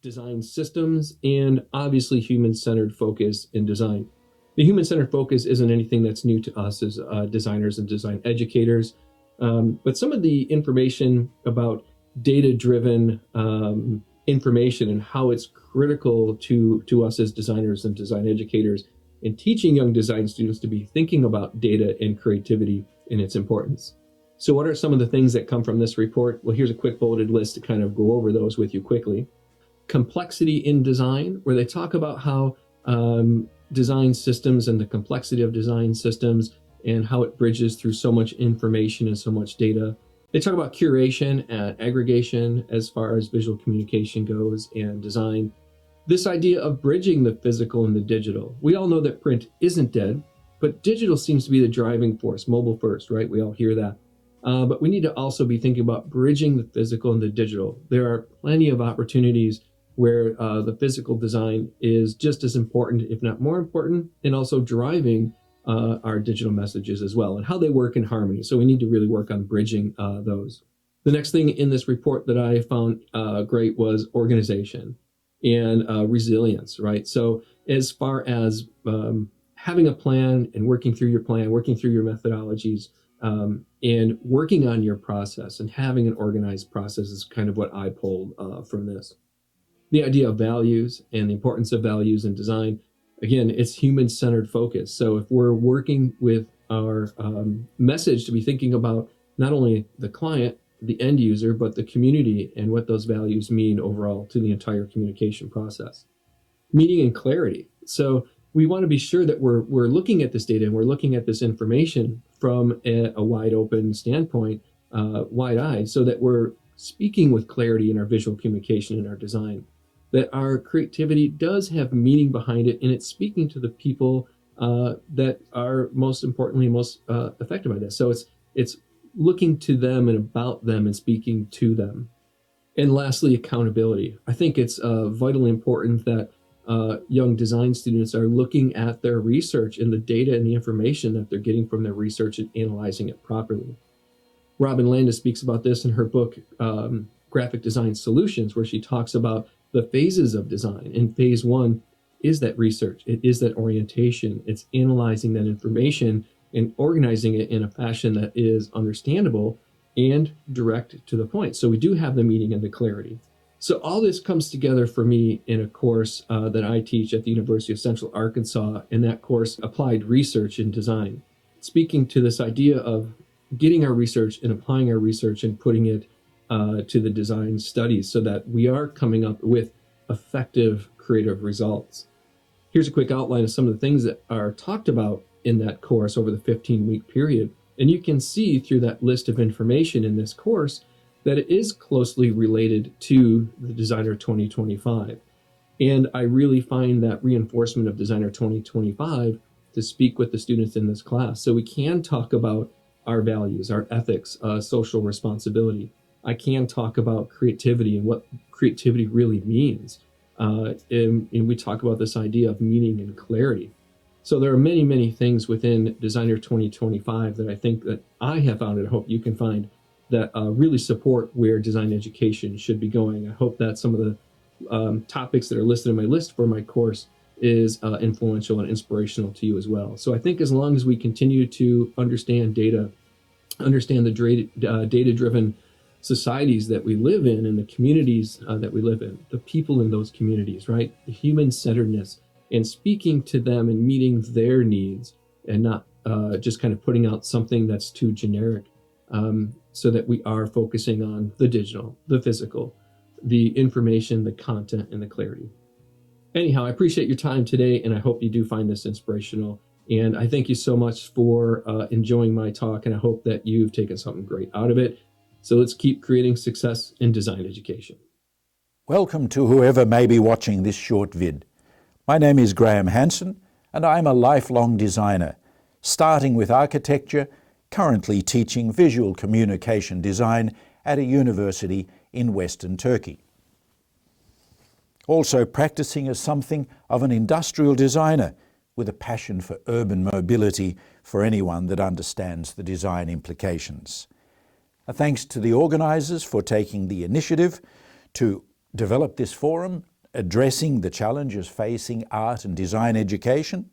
design systems, and obviously human-centered focus in design. The human-centered focus isn't anything that's new to us as designers and design educators, but some of the information about data-driven information and how it's critical to us as designers and design educators in teaching young design students to be thinking about data and creativity and its importance. So what are some of the things that come from this report? Well, here's a quick bulleted list to kind of go over those with you quickly. Complexity in design, where they talk about how design systems and the complexity of design systems and how it bridges through so much information and so much data. They talk about curation and aggregation as far as visual communication goes and design. This idea of bridging the physical and the digital. We all know that print isn't dead, but digital seems to be the driving force, mobile first, right? We all hear that. But we need to also be thinking about bridging the physical and the digital. There are plenty of opportunities where the physical design is just as important, if not more important, and also driving our digital messages as well, and how they work in harmony. So we need to really work on bridging those. The next thing in this report that I found great was organization and resilience, right? So as far as having a plan and working through your plan, working through your methodologies, and working on your process and having an organized process is kind of what I pulled from this. The idea of values and the importance of values in design, again, it's human-centered focus. So if we're working with our message to be thinking about not only the client, the end user, but the community and what those values mean overall to the entire communication process. Meaning and clarity. So we want to be sure that we're looking at this data and we're looking at this information from a wide open standpoint, wide-eyed, so that we're speaking with clarity in our visual communication and our design. That our creativity does have meaning behind it, and it's speaking to the people that are most importantly most affected by this. So it's looking to them and about them and speaking to them. And lastly, accountability. I think it's vitally important that young design students are looking at their research and the data and the information that they're getting from their research and analyzing it properly. Robin Landis speaks about this in her book, Graphic Design Solutions, where she talks about the phases of design. And phase one is that research. It is that orientation. It's analyzing that information and organizing it in a fashion that is understandable and direct to the point. So we do have the meaning and the clarity. So all this comes together for me in a course that I teach at the University of Central Arkansas, and that course, Applied Research in Design, speaking to this idea of getting our research and applying our research and putting it to the design studies so that we are coming up with effective creative results. Here's a quick outline of some of the things that are talked about in that course over the 15-week period. And you can see through that list of information in this course that it is closely related to the Designer 2025. And I really find that reinforcement of Designer 2025 to speak with the students in this class. So we can talk about our values, our ethics, social responsibility. I can talk about creativity and what creativity really means. And we talk about this idea of meaning and clarity. So there are many, many things within Designer 2025 that I think that I have found, and I hope you can find, that really support where design education should be going. I hope that some of the topics that are listed in my list for my course is influential and inspirational to you as well. So I think as long as we continue to understand data, understand the data-driven societies that we live in and the communities that we live in, the people in those communities, right? The human-centeredness and speaking to them and meeting their needs and not just kind of putting out something that's too generic, so that we are focusing on the digital, the physical, the information, the content, and the clarity. Anyhow, I appreciate your time today, and I hope you do find this inspirational. And I thank you so much for enjoying my talk, and I hope that you've taken something great out of it. So let's keep creating success in design education. Welcome to whoever may be watching this short vid. My name is Graham Hansen, and I'm a lifelong designer, starting with architecture, currently teaching visual communication design at a university in Western Turkey. Also practicing as something of an industrial designer with a passion for urban mobility for anyone that understands the design implications. A thanks to the organisers for taking the initiative to develop this forum addressing the challenges facing art and design education,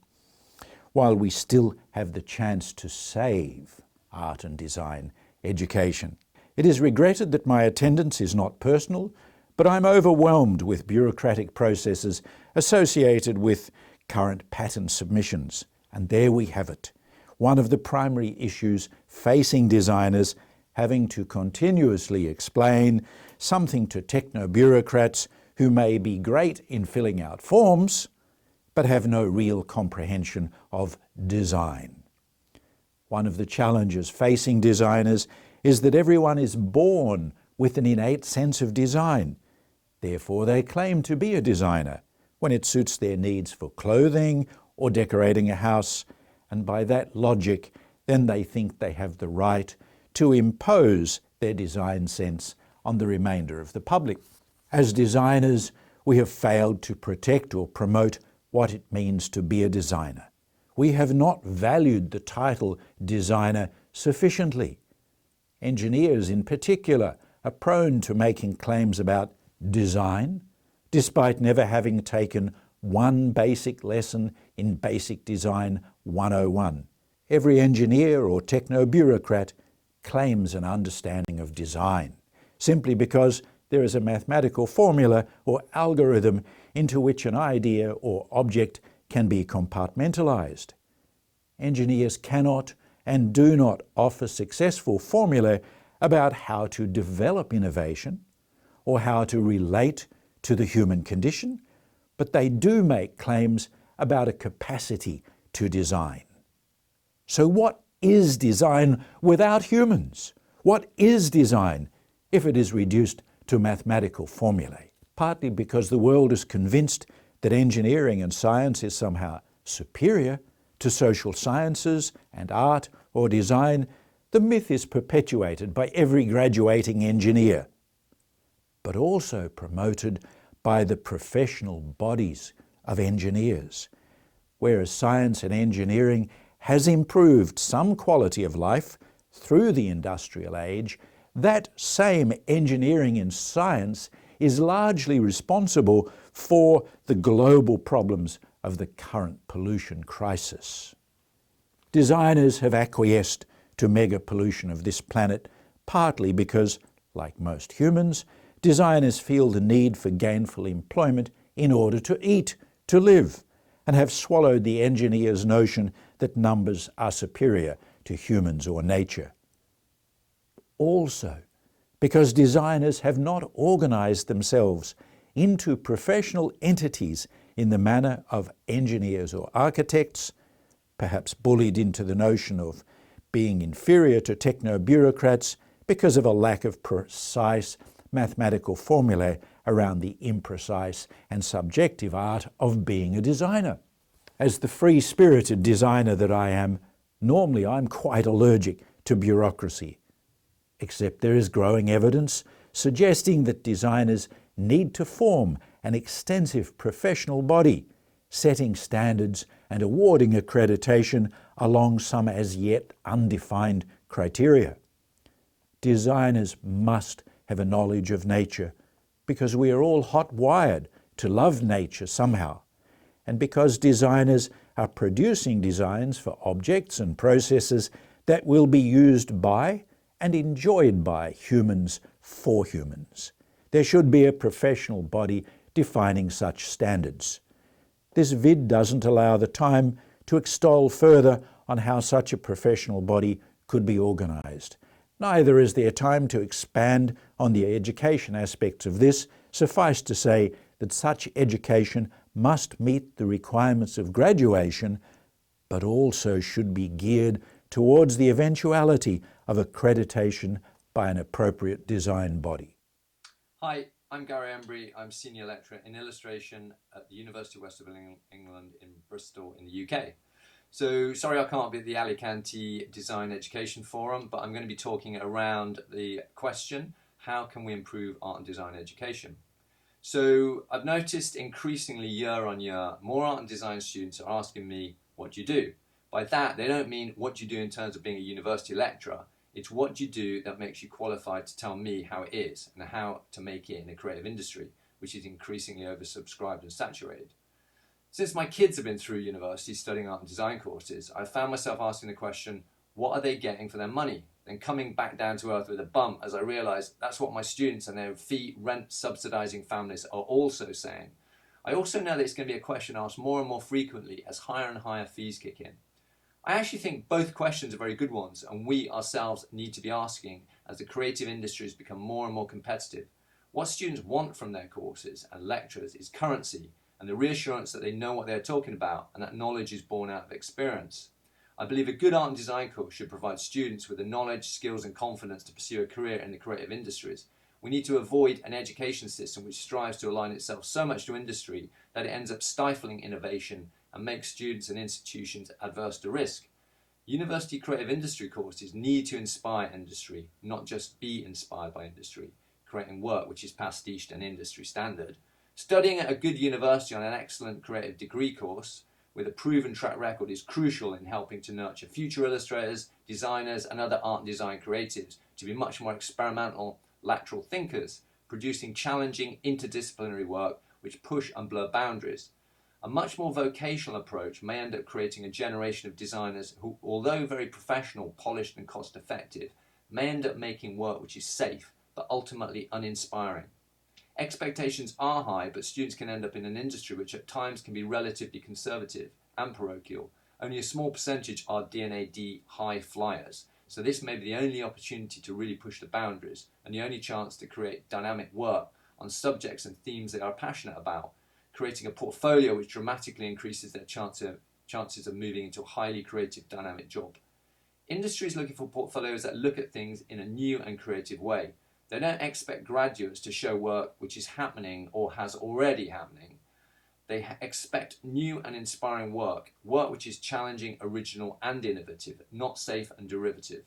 while we still have the chance to save art and design education. It is regretted that my attendance is not personal, but I'm overwhelmed with bureaucratic processes associated with current patent submissions. And there we have it, one of the primary issues facing designers, having to continuously explain something to techno-bureaucrats who may be great in filling out forms, but have no real comprehension of design. One of the challenges facing designers is that everyone is born with an innate sense of design. Therefore, they claim to be a designer when it suits their needs for clothing or decorating a house, and by that logic, then they think they have the right to impose their design sense on the remainder of the public. As designers, we have failed to protect or promote what it means to be a designer. We have not valued the title designer sufficiently. Engineers in particular are prone to making claims about design, despite never having taken one basic lesson in Basic Design 101. Every engineer or techno-bureaucrat claims an understanding of design, simply because there is a mathematical formula or algorithm into which an idea or object can be compartmentalized. Engineers cannot and do not offer successful formulae about how to develop innovation or how to relate to the human condition, but they do make claims about a capacity to design. So what is design without humans? What is design if it is reduced to mathematical formulae? Partly because the world is convinced that engineering and science is somehow superior to social sciences and art or design, the myth is perpetuated by every graduating engineer, but also promoted by the professional bodies of engineers. Whereas science and engineering has improved some quality of life through the industrial age, that same engineering and science is largely responsible for the global problems of the current pollution crisis. Designers have acquiesced to mega pollution of this planet, partly because, like most humans, designers feel the need for gainful employment in order to eat, to live, and have swallowed the engineer's notion that numbers are superior to humans or nature. Also, because designers have not organized themselves into professional entities in the manner of engineers or architects, perhaps bullied into the notion of being inferior to techno-bureaucrats because of a lack of precise mathematical formulae around the imprecise and subjective art of being a designer. As the free-spirited designer that I am, normally I'm quite allergic to bureaucracy, except there is growing evidence suggesting that designers need to form an extensive professional body, setting standards and awarding accreditation along some as yet undefined criteria. Designers must have a knowledge of nature because we are all hot-wired to love nature somehow, and because designers are producing designs for objects and processes that will be used by and enjoyed by humans for humans. There should be a professional body defining such standards. This vid doesn't allow the time to extol further on how such a professional body could be organized. Neither is there time to expand on the education aspects of this. Suffice to say that such education must meet the requirements of graduation, but also should be geared towards the eventuality of accreditation by an appropriate design body. Hi, I'm Gary Embry. I'm Senior Lecturer in Illustration at the University of West of England in Bristol in the UK. So sorry I can't be at the Alicante Design Education Forum, but I'm going to be talking around the question, how can we improve art and design education? So I've noticed increasingly year on year, more art and design students are asking me, what do you do? By that, they don't mean what do you do in terms of being a university lecturer. It's what you do that makes you qualified to tell me how it is and how to make it in the creative industry. which is increasingly oversubscribed and saturated. Since my kids have been through university studying art and design courses, I found myself asking the question, what are they getting for their money? Then coming back down to earth with a bump as I realised that's what my students and their fee rent subsidising families are also saying. I also know that it's going to be a question asked more and more frequently as higher and higher fees kick in. I actually think both questions are very good ones, and we ourselves need to be asking as the creative industries become more and more competitive. What students want from their courses and lecturers is currency and the reassurance that they know what they're talking about and that knowledge is born out of experience. I believe a good art and design course should provide students with the knowledge, skills and confidence to pursue a career in the creative industries. We need to avoid an education system which strives to align itself so much to industry that it ends up stifling innovation and makes students and institutions adverse to risk. University creative industry courses need to inspire industry, not just be inspired by industry, creating work which is pastiched and industry standard. Studying at a good university on an excellent creative degree course with a proven track record is crucial in helping to nurture future illustrators, designers and other art and design creatives to be much more experimental, lateral thinkers, producing challenging interdisciplinary work which push and blur boundaries. A much more vocational approach may end up creating a generation of designers who, although very professional, polished and cost effective, may end up making work which is safe but ultimately uninspiring. Expectations are high, but students can end up in an industry which at times can be relatively conservative and parochial. Only a small percentage are D&AD high flyers, so this may be the only opportunity to really push the boundaries and the only chance to create dynamic work on subjects and themes they are passionate about, creating a portfolio which dramatically increases their chances of moving into a highly creative, dynamic job. Industry is looking for portfolios that look at things in a new and creative way. They don't expect graduates to show work which is happening or has already happening. They expect new and inspiring work which is challenging, original and innovative, not safe and derivative.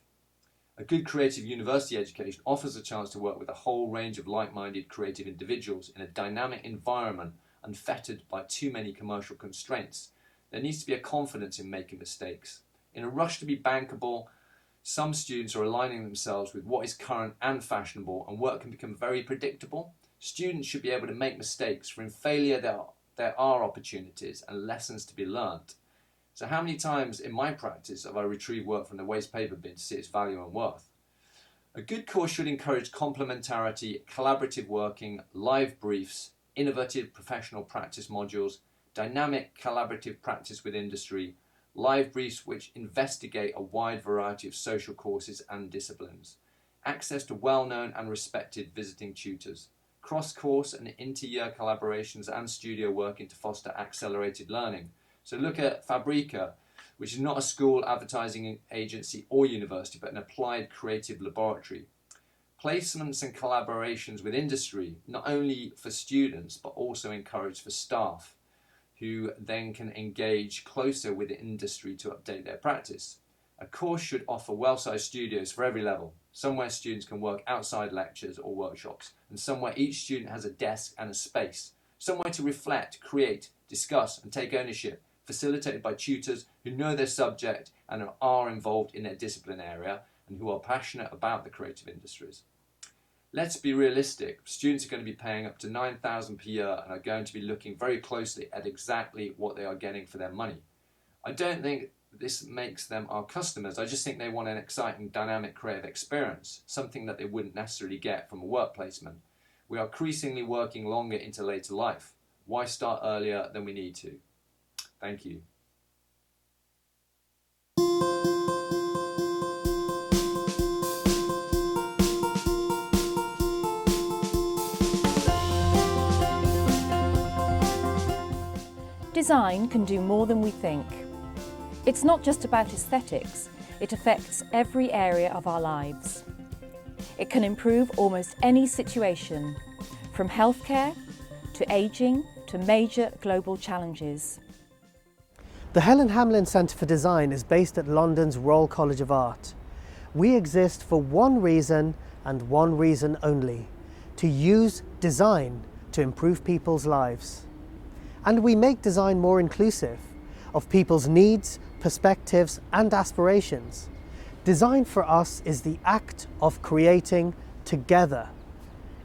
A good creative university education offers a chance to work with a whole range of like-minded creative individuals in a dynamic environment unfettered by too many commercial constraints. There needs to be a confidence in making mistakes. In a rush to be bankable, some students are aligning themselves with what is current and fashionable, and work can become very predictable. Students should be able to make mistakes, for in failure there are opportunities and lessons to be learnt. So how many times in my practice have I retrieved work from the waste paper bin to see its value and worth? A good course should encourage complementarity, collaborative working, live briefs, innovative professional practice modules, dynamic collaborative practice with industry, live briefs which investigate a wide variety of social courses and disciplines, access to well-known and respected visiting tutors, cross-course and inter-year collaborations and studio working to foster accelerated learning. So look at Fabrica, which is not a school, advertising agency or university, but an applied creative laboratory. Placements and collaborations with industry, not only for students, but also encouraged for staff, who then can engage closer with the industry to update their practice. A course should offer well-sized studios for every level, somewhere students can work outside lectures or workshops, and somewhere each student has a desk and a space, somewhere to reflect, create, discuss and take ownership, facilitated by tutors who know their subject and are involved in their discipline area and who are passionate about the creative industries. Let's be realistic. Students are going to be paying up to $9,000 per year and are going to be looking very closely at exactly what they are getting for their money. I don't think this makes them our customers. I just think they want an exciting, dynamic, creative experience, something that they wouldn't necessarily get from a work placement. We are increasingly working longer into later life. Why start earlier than we need to? Thank you. Design can do more than we think. It's not just about aesthetics, it affects every area of our lives. It can improve almost any situation, from healthcare to ageing to major global challenges. The Helen Hamlin Centre for Design is based at London's Royal College of Art. We exist for one reason and one reason only: to use design to improve people's lives. And we make design more inclusive of people's needs, perspectives and aspirations. Design for us is the act of creating together.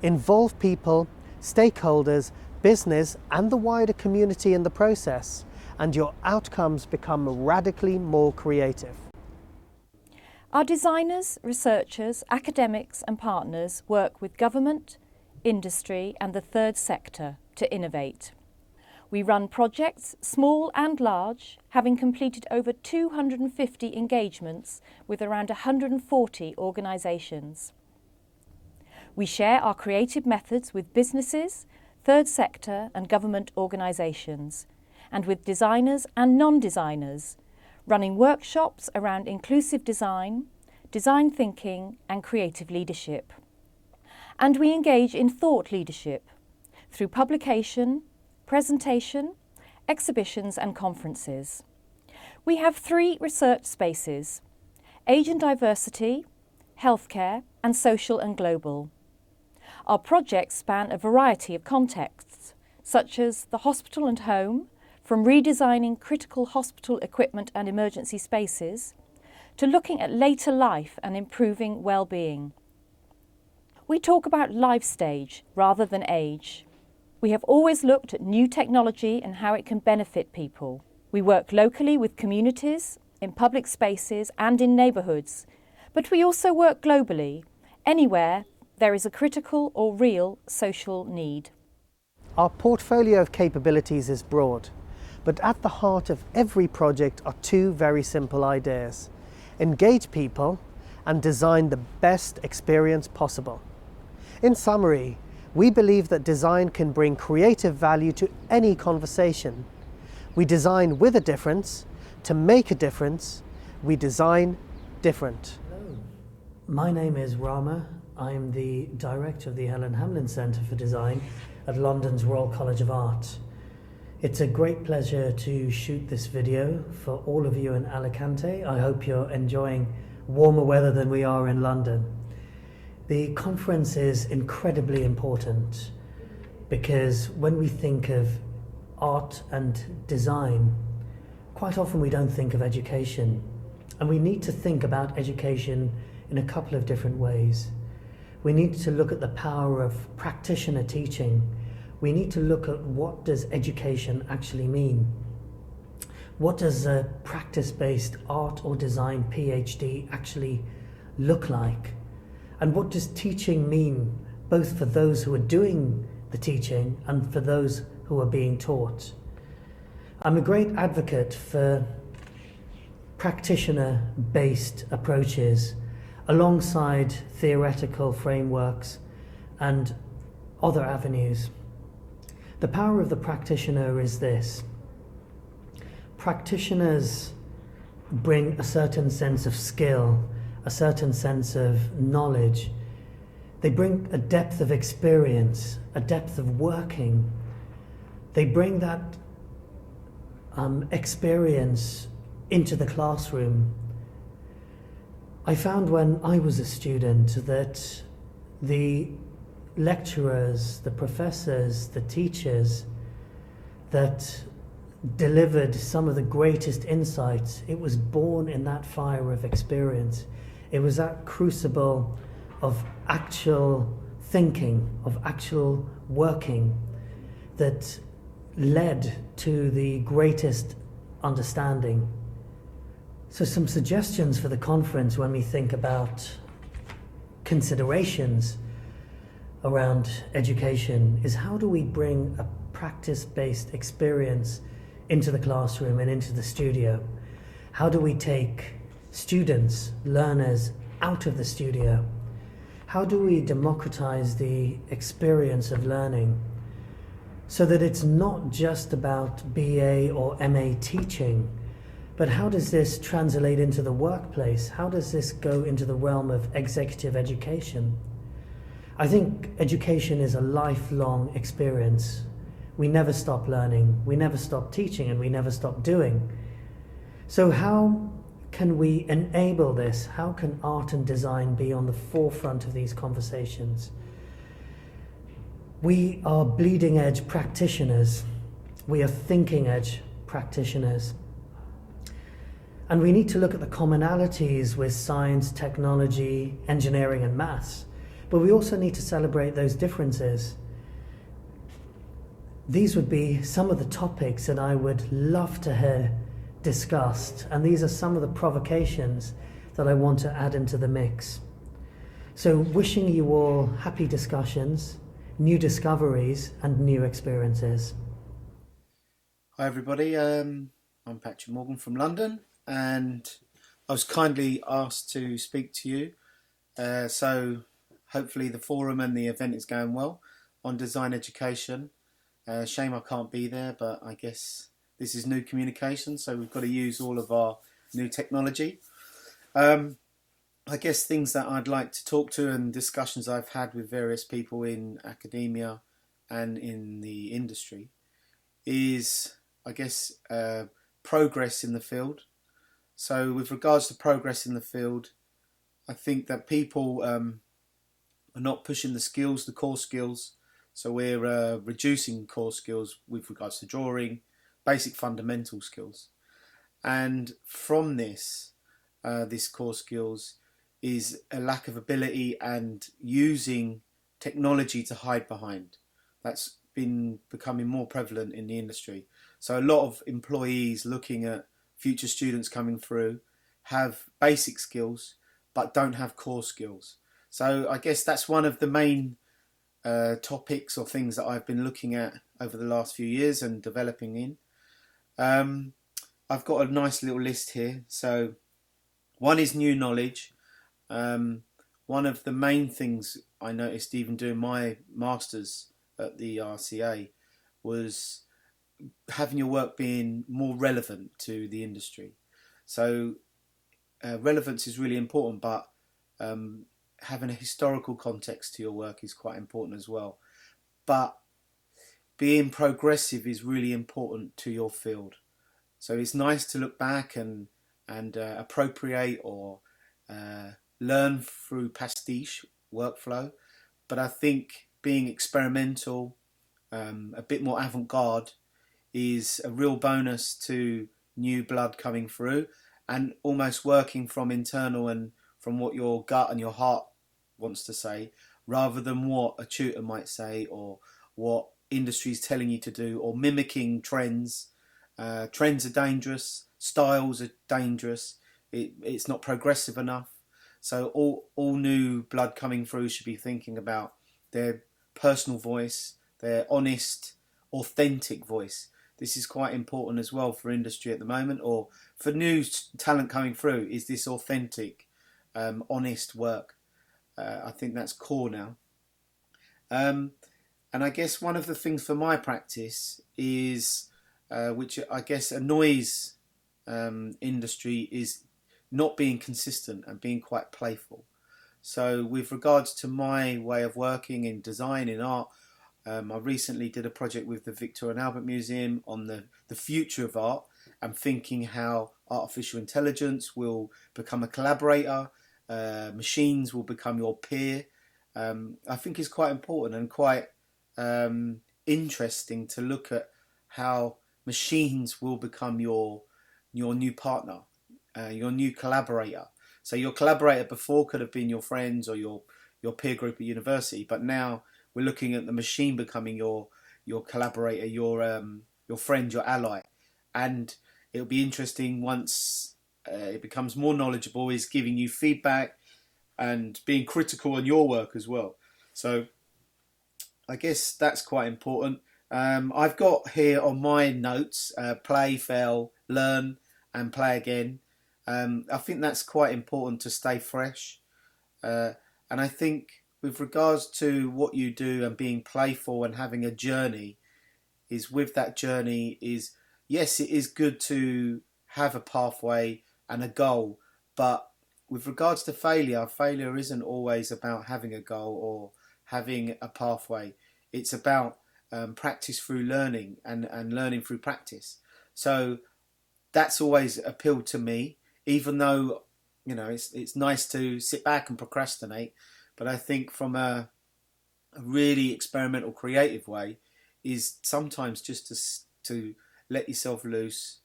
Involve people, stakeholders, business and the wider community in the process, and your outcomes become radically more creative. Our designers, researchers, academics and partners work with government, industry and the third sector to innovate. We run projects, small and large, having completed over 250 engagements with around 140 organisations. We share our creative methods with businesses, third sector and government organisations, and with designers and non-designers, running workshops around inclusive design, design thinking and creative leadership. And we engage in thought leadership through publication, presentation, exhibitions and conferences. We have 3 research spaces: age and diversity, healthcare and social and global. Our projects span a variety of contexts, such as the hospital and home, from redesigning critical hospital equipment and emergency spaces, to looking at later life and improving well-being. We talk about life stage rather than age. We have always looked at new technology and how it can benefit people. We work locally with communities, in public spaces and in neighbourhoods, but we also work globally, anywhere there is a critical or real social need. Our portfolio of capabilities is broad, but at the heart of every project are 2 very simple ideas: engage people and design the best experience possible. In summary, we believe that design can bring creative value to any conversation. We design with a difference. To make a difference, we design different. Hello, my name is Rama. I'm the director of the Helen Hamlin Centre for Design at London's Royal College of Art. It's a great pleasure to shoot this video for all of you in Alicante. I hope you're enjoying warmer weather than we are in London. The conference is incredibly important because when we think of art and design, quite often we don't think of education. And we need to think about education in a couple of different ways. We need to look at the power of practitioner teaching. We need to look at what does education actually mean. What does a practice-based art or design PhD actually look like? And what does teaching mean, both for those who are doing the teaching and for those who are being taught? I'm a great advocate for practitioner-based approaches alongside theoretical frameworks and other avenues. The power of the practitioner is this: practitioners bring a certain sense of skill, a certain sense of knowledge. They bring a depth of experience, a depth of working. They bring that experience into the classroom. I found when I was a student that the lecturers, the professors, the teachers that delivered some of the greatest insights, it was born in that fire of experience. It was that crucible of actual thinking, of actual working, that led to the greatest understanding. So some suggestions for the conference when we think about considerations around education is: how do we bring a practice-based experience into the classroom and into the studio? How do we take students, learners out of the studio? How do we democratize the experience of learning so that it's not just about BA or MA teaching, but how does this translate into the workplace? How does this go into the realm of executive education? I think education is a lifelong experience. We never stop learning, we never stop teaching, and we never stop doing. So how can we enable this? How can art and design be on the forefront of these conversations? We are bleeding edge practitioners. We are thinking edge practitioners. And we need to look at the commonalities with science, technology, engineering, and maths. But we also need to celebrate those differences. These would be some of the topics that I would love to hear discussed, and these are some of the provocations that I want to add into the mix. So wishing you all happy discussions, new discoveries and new experiences. Hi everybody, I'm Patrick Morgan from London, and I was kindly asked to speak to you. So hopefully the forum and the event is going well on design education. Shame I can't be there, but I guess this is new communication, so we've got to use all of our new technology. I guess things that I'd like to talk to and discussions I've had with various people in academia and in the industry is, I guess, progress in the field. So with regards to progress in the field, I think that people are not pushing the skills, the core skills. So we're reducing core skills with regards to drawing, basic fundamental skills. And from this core skills is a lack of ability and using technology to hide behind. That's been becoming more prevalent in the industry. So a lot of employees looking at future students coming through have basic skills but don't have core skills. So I guess that's one of the main topics or things that I've been looking at over the last few years and developing in. I've got a nice little list here. So one is new knowledge. One of the main things I noticed even doing my masters at the RCA was having your work being more relevant to the industry. So relevance is really important, but having a historical context to your work is quite important as well. But being progressive is really important to your field. So it's nice to look back and appropriate or learn through pastiche workflow, but I think being experimental, a bit more avant-garde, is a real bonus to new blood coming through, and almost working from internal and from what your gut and your heart wants to say, rather than what a tutor might say or what industry is telling you to do, or mimicking trends. Trends are dangerous, styles are dangerous, it's not progressive enough. So all new blood coming through should be thinking about their personal voice, their honest, authentic voice. This is quite important as well for industry at the moment, or for new talent coming through, is this authentic, honest work. I think that's core now. And I guess one of the things for my practice is, which I guess annoys industry, is not being consistent and being quite playful. So with regards to my way of working in design, in art, I recently did a project with the Victor and Albert Museum on the future of art, and thinking how artificial intelligence will become a collaborator, machines will become your peer. I think it's quite important and quite interesting to look at how machines will become your new partner, your new collaborator. So your collaborator before could have been your friends or your peer group at university, but now we're looking at the machine becoming your collaborator, your friend, your ally. And it'll be interesting once it becomes more knowledgeable, is giving you feedback and being critical on your work as well. So I guess that's quite important. I've got here on my notes, play, fail, learn and play again. I think that's quite important to stay fresh. And I think with regards to what you do and being playful and having a journey, is with that journey is, yes, it is good to have a pathway and a goal, but with regards to failure isn't always about having a goal or having a pathway. It's about practice through learning and learning through practice. So that's always appealed to me, even though, you know, it's nice to sit back and procrastinate. But I think from a really experimental, creative way is sometimes just to let yourself loose,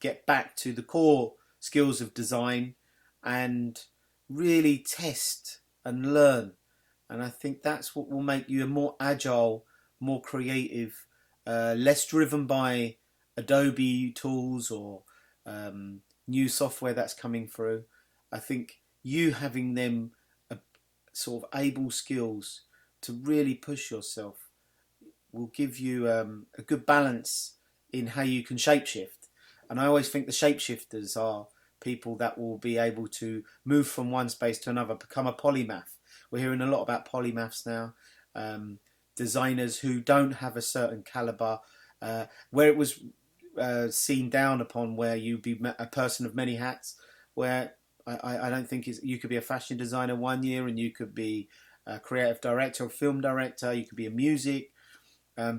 get back to the core skills of design and really test and learn. And I think that's what will make you a more agile more creative, less driven by Adobe tools or new software that's coming through. I think you having them sort of able skills to really push yourself will give you a good balance in how you can shapeshift. And I always think the shapeshifters are people that will be able to move from one space to another, become a polymath. We're hearing a lot about polymaths now, designers who don't have a certain caliber, where it was seen down upon where you be a person of many hats, where I don't think you could be a fashion designer one year and you could be a creative director or film director, you could be in music.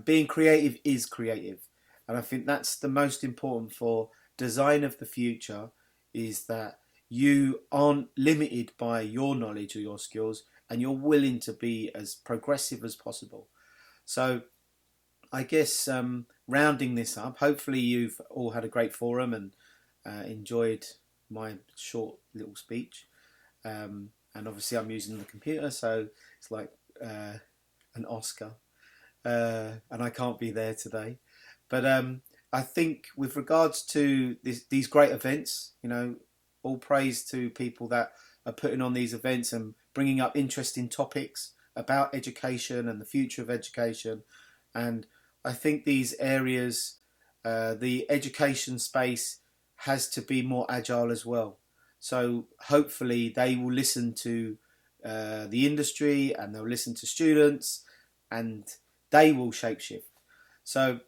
Being creative is creative. And I think that's the most important for design of the future, is that you aren't limited by your knowledge or your skills, and you're willing to be as progressive as possible. So I guess rounding this up, hopefully you've all had a great forum and enjoyed my short little speech. And obviously I'm using the computer, so it's like an Oscar. And I can't be there today. But I think with regards to these great events, you know, all praise to people that are putting on these events and bringing up interesting topics about education and the future of education. And I think these areas, the education space has to be more agile as well. So hopefully they will listen to the industry, and they'll listen to students, and they will shapeshift. So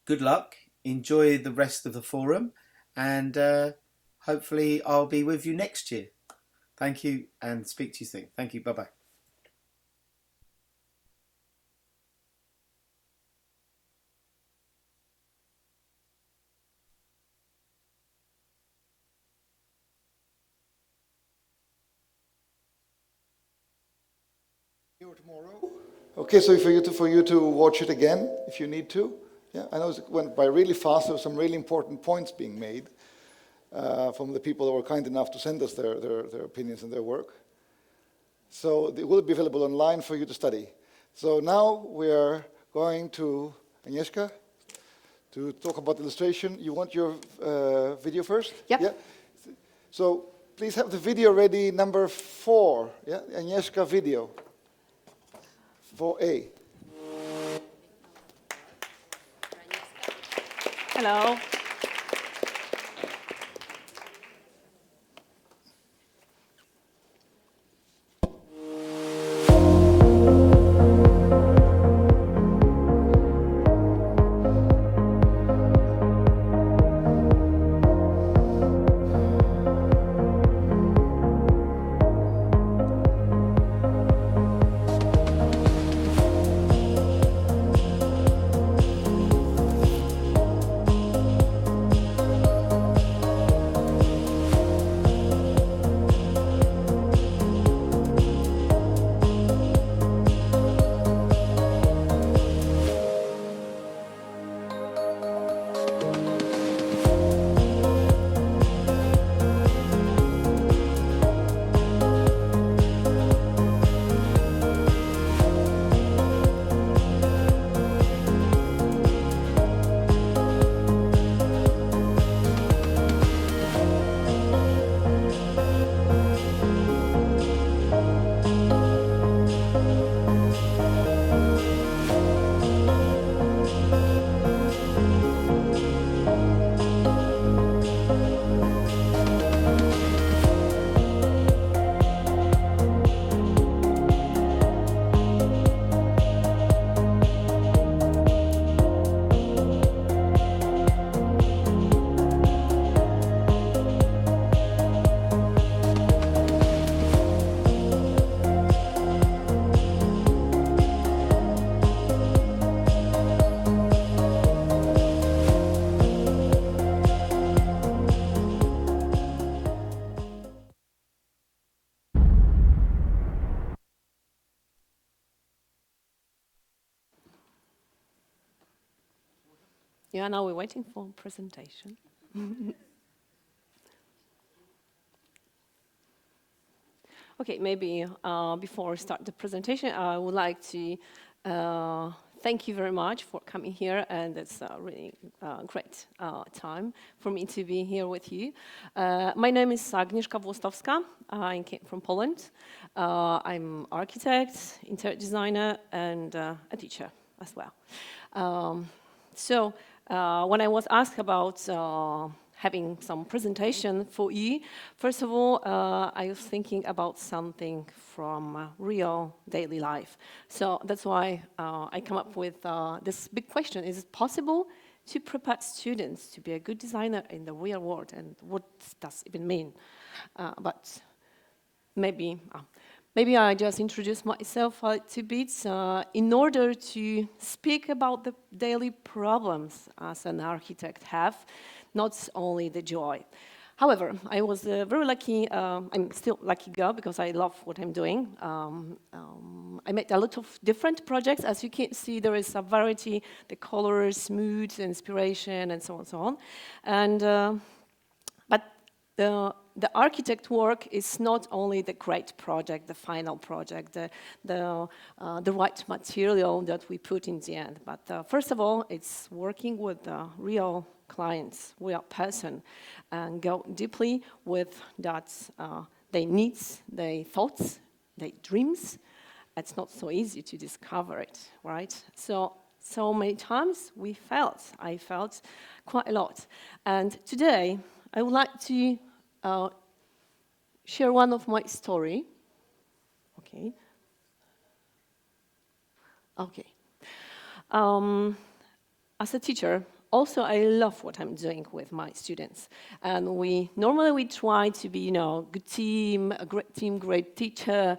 good luck, enjoy the rest of the forum, and hopefully I'll be with you next year. Thank you, and speak to you soon. Thank you, bye-bye. Tomorrow. Okay, so for you to watch it again if you need to. Yeah, I know it went by really fast. There were some really important points being made from the people that were kind enough to send us their opinions and their work. So it will be available online for you to study. So now we are going to Agnieszka to talk about illustration. You want your video first? Yep. Yeah. So please have the video ready, number 4. Yeah, Agnieszka video. 4A. Hello. Yeah, now we're waiting for presentation. Okay, maybe before we start the presentation, I would like to Thank you very much for coming here, and it's a really great time for me to be here with you. My name is Agnieszka Wlostowska. I came from Poland. I'm architect, interior designer, and a teacher as well. When I was asked about having some presentation for you, first of all, I was thinking about something from real daily life. So that's why I come up with this big question: is it possible to prepare students to be a good designer in the real world, and what does it even mean? But maybe I just introduce myself a little bit in order to speak about the daily problems as an architect have, not only the joy. However, I was very lucky, I'm still lucky girl because I love what I'm doing. I made a lot of different projects. As you can see, there is a variety, the colors, moods, inspiration, and so on and so on. And, but the architect work is not only the great project, the final project, the right material that we put in the end. But first of all, it's working with the real clients, real person, and go deeply with that, their needs, their thoughts, their dreams. It's not so easy to discover it, right? So many times I felt quite a lot. And today, I would like to share one of my story. Okay. As a teacher, also I love what I'm doing with my students, and normally we try to be, good team, a great team, great teacher,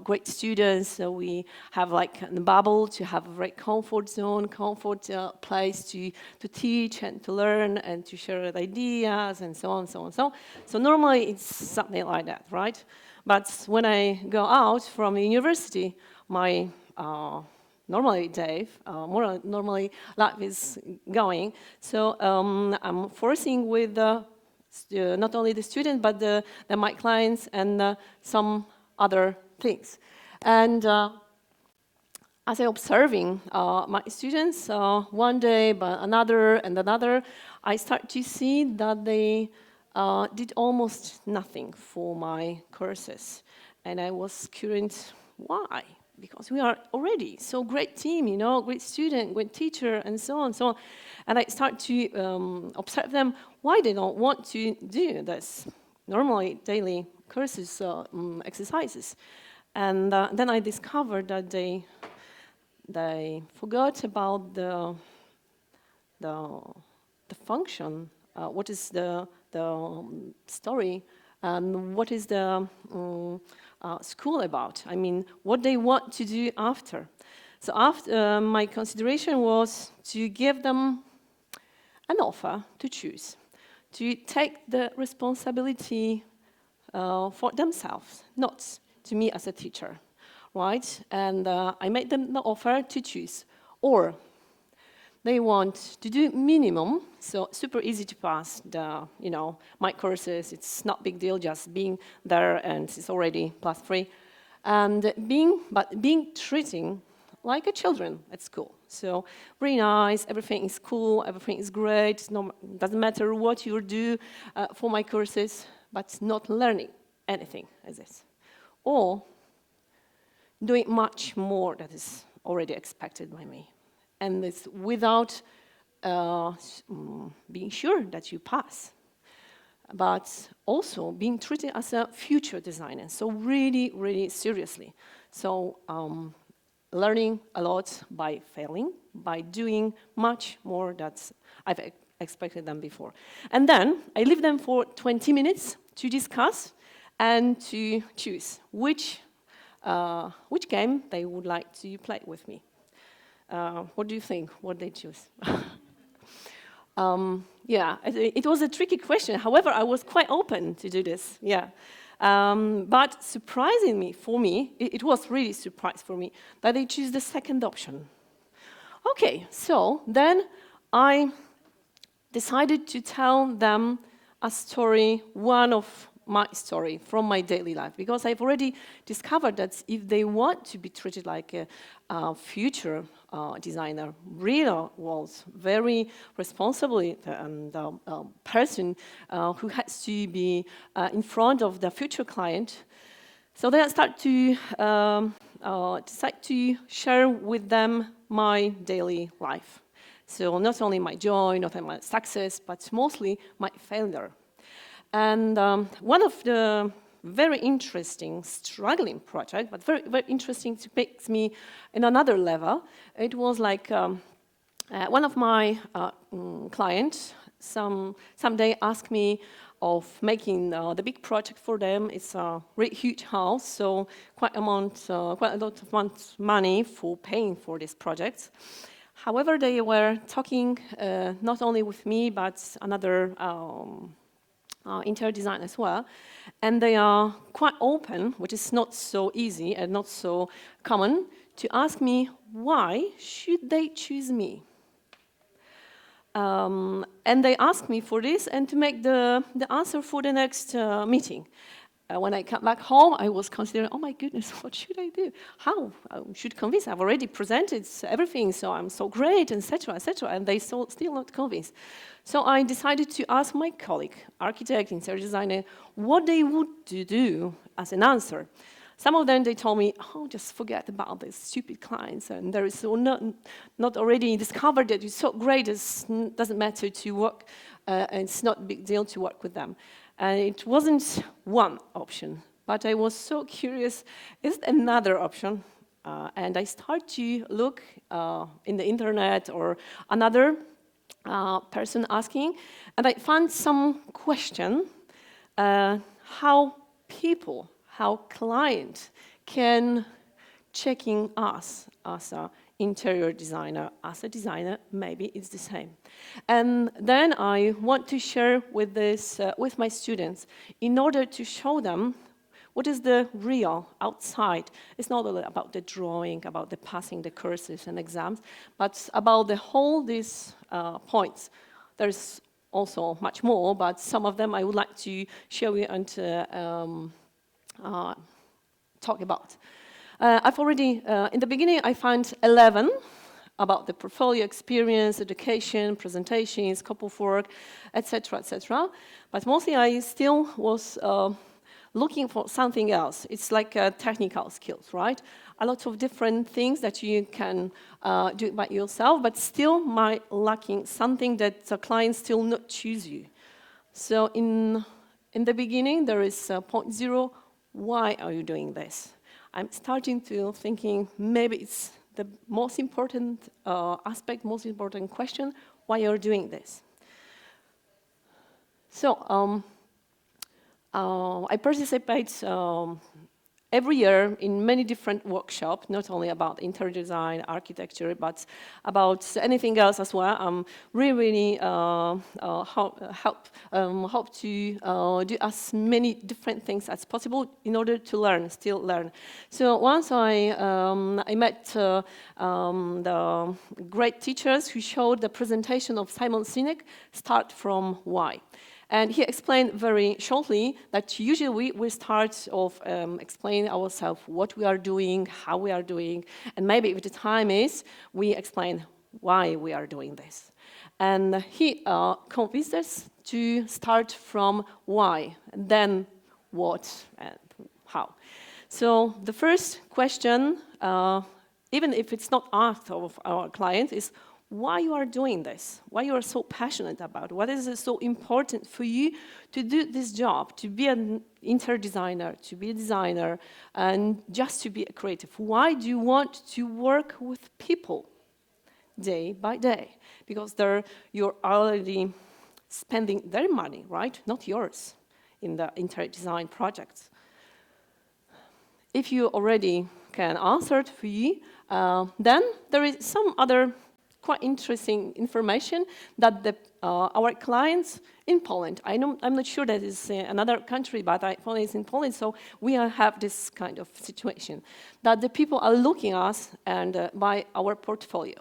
great students. So we have like a bubble to have a very comfort zone, comfort place to teach and to learn and to share ideas and so on, so on, so on. So normally it's something like that, right? But when I go out from the university, my normally normally life is going. So I'm forcing with not only the student, but my clients and some other things. And as I'm observing my students, one day, but another and another, I start to see that they did almost nothing for my courses. And I was curious, why? Because we are already so great team, great student, great teacher, and so on, so on. And I start to observe them why they don't want to do this normally daily courses, exercises. And then I discovered that they forgot about the function, what is the story, and what is the school about. I mean, what they want to do after. So after my consideration was to give them an offer to choose, to take the responsibility for themselves, not to me as a teacher, right? And I made them the offer to choose. Or they want to do minimum, so super easy to pass the, my courses. It's not big deal, just being there, and it's already +3. And being treating like a children at school. So very nice, everything is cool, everything is great. Doesn't matter what you do for my courses, but not learning anything as this. Or doing much more that is already expected by me. And it's without being sure that you pass, but also being treated as a future designer, so really, really seriously. So learning a lot by failing, by doing much more than I've expected them before. And then I leave them for 20 minutes to discuss and to choose which game they would like to play with me. What do you think? What they choose? Yeah, it was a tricky question. However, I was quite open to do this. Yeah, but surprisingly for me, it was really a surprise for me that they choose the second option. Okay, so then I decided to tell them a story, one of my story, from my daily life, because I've already discovered that if they want to be treated like a future designer, real was very responsibly and person who has to be in front of the future client. So then I start to decide to share with them my daily life. So not only my joy, not only my success, but mostly my failure. And one of the very interesting, struggling project, but very, very interesting, to make me in another level. It was like one of my clients someday asked me of making the big project for them. It's a really huge house, so quite a lot of money for paying for this project. However, they were talking not only with me, but another interior design as well. And they are quite open, which is not so easy and not so common, to ask me, why should they choose me? And they asked me for this and to make the answer for the next meeting. When I came back home, I was considering, oh my goodness, what should I do? How? I should convince. I've already presented everything, so I'm so great, etc., etc., and they still not convinced. So I decided to ask my colleague, architect, interior designer, what they would do as an answer. Some of them, they told me, oh, just forget about these stupid clients, and there is so not already discovered that it's so great, it doesn't matter to work, and it's not a big deal to work with them. And it wasn't one option, but I was so curious, is there another option? And I started to look in the internet or another person asking, and I found some question, how client can checking us as an interior designer, as a designer, maybe it's the same. And then I want to share with this with my students in order to show them what is the real outside. It's not only about the drawing, about the passing the courses and exams, but about the whole these points. There's also much more, but some of them I would like to show you and talk about. I've already, in the beginning, I found 11 about the portfolio, experience, education, presentation, scope of work, etc., etc. But mostly I still was looking for something else. It's like technical skills, right? A lot of different things that you can do by yourself, but still might lacking something that the client still not choose you. So in the beginning, there is point 0, why are you doing this? I'm starting to thinking maybe it's the most important aspect, most important question, why you're doing this. So I participate every year in many different workshops, not only about interior design, architecture, but about anything else as well. I'm really hope to do as many different things as possible in order to learn, still learn. So once I met the great teachers who showed the presentation of Simon Sinek, Start from Why. And he explained very shortly that usually we start off explaining ourselves what we are doing, how we are doing, and maybe if the time is, we explain why we are doing this. And he convinced us to start from why, and then what and how. So the first question, even if it's not asked of our client, is why you are doing this, why you are so passionate about it, what is it so important for you to do this job, to be an interior designer, to be a designer, and just to be a creative. Why do you want to work with people day by day? Because you're already spending their money, right? Not yours, in the interior design projects. If you already can answer it for you, then there is some other quite interesting information that our clients in Poland, I'm not sure that is another country, but Poland is in Poland, so we have this kind of situation, that the people are looking at us and by our portfolio.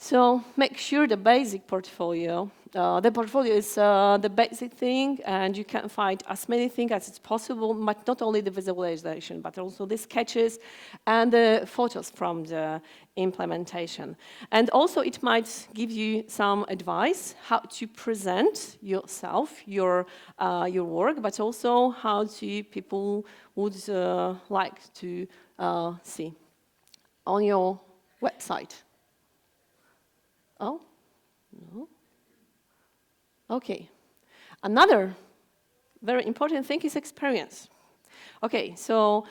So make sure the basic portfolio, the portfolio is the basic thing, and you can find as many things as it's possible, but not only the visualization, but also the sketches and the photos from the implementation. And also it might give you some advice how to present yourself, your work, but also how to people would like to see on your website. Oh, no. Okay. Another very important thing is experience. Okay, so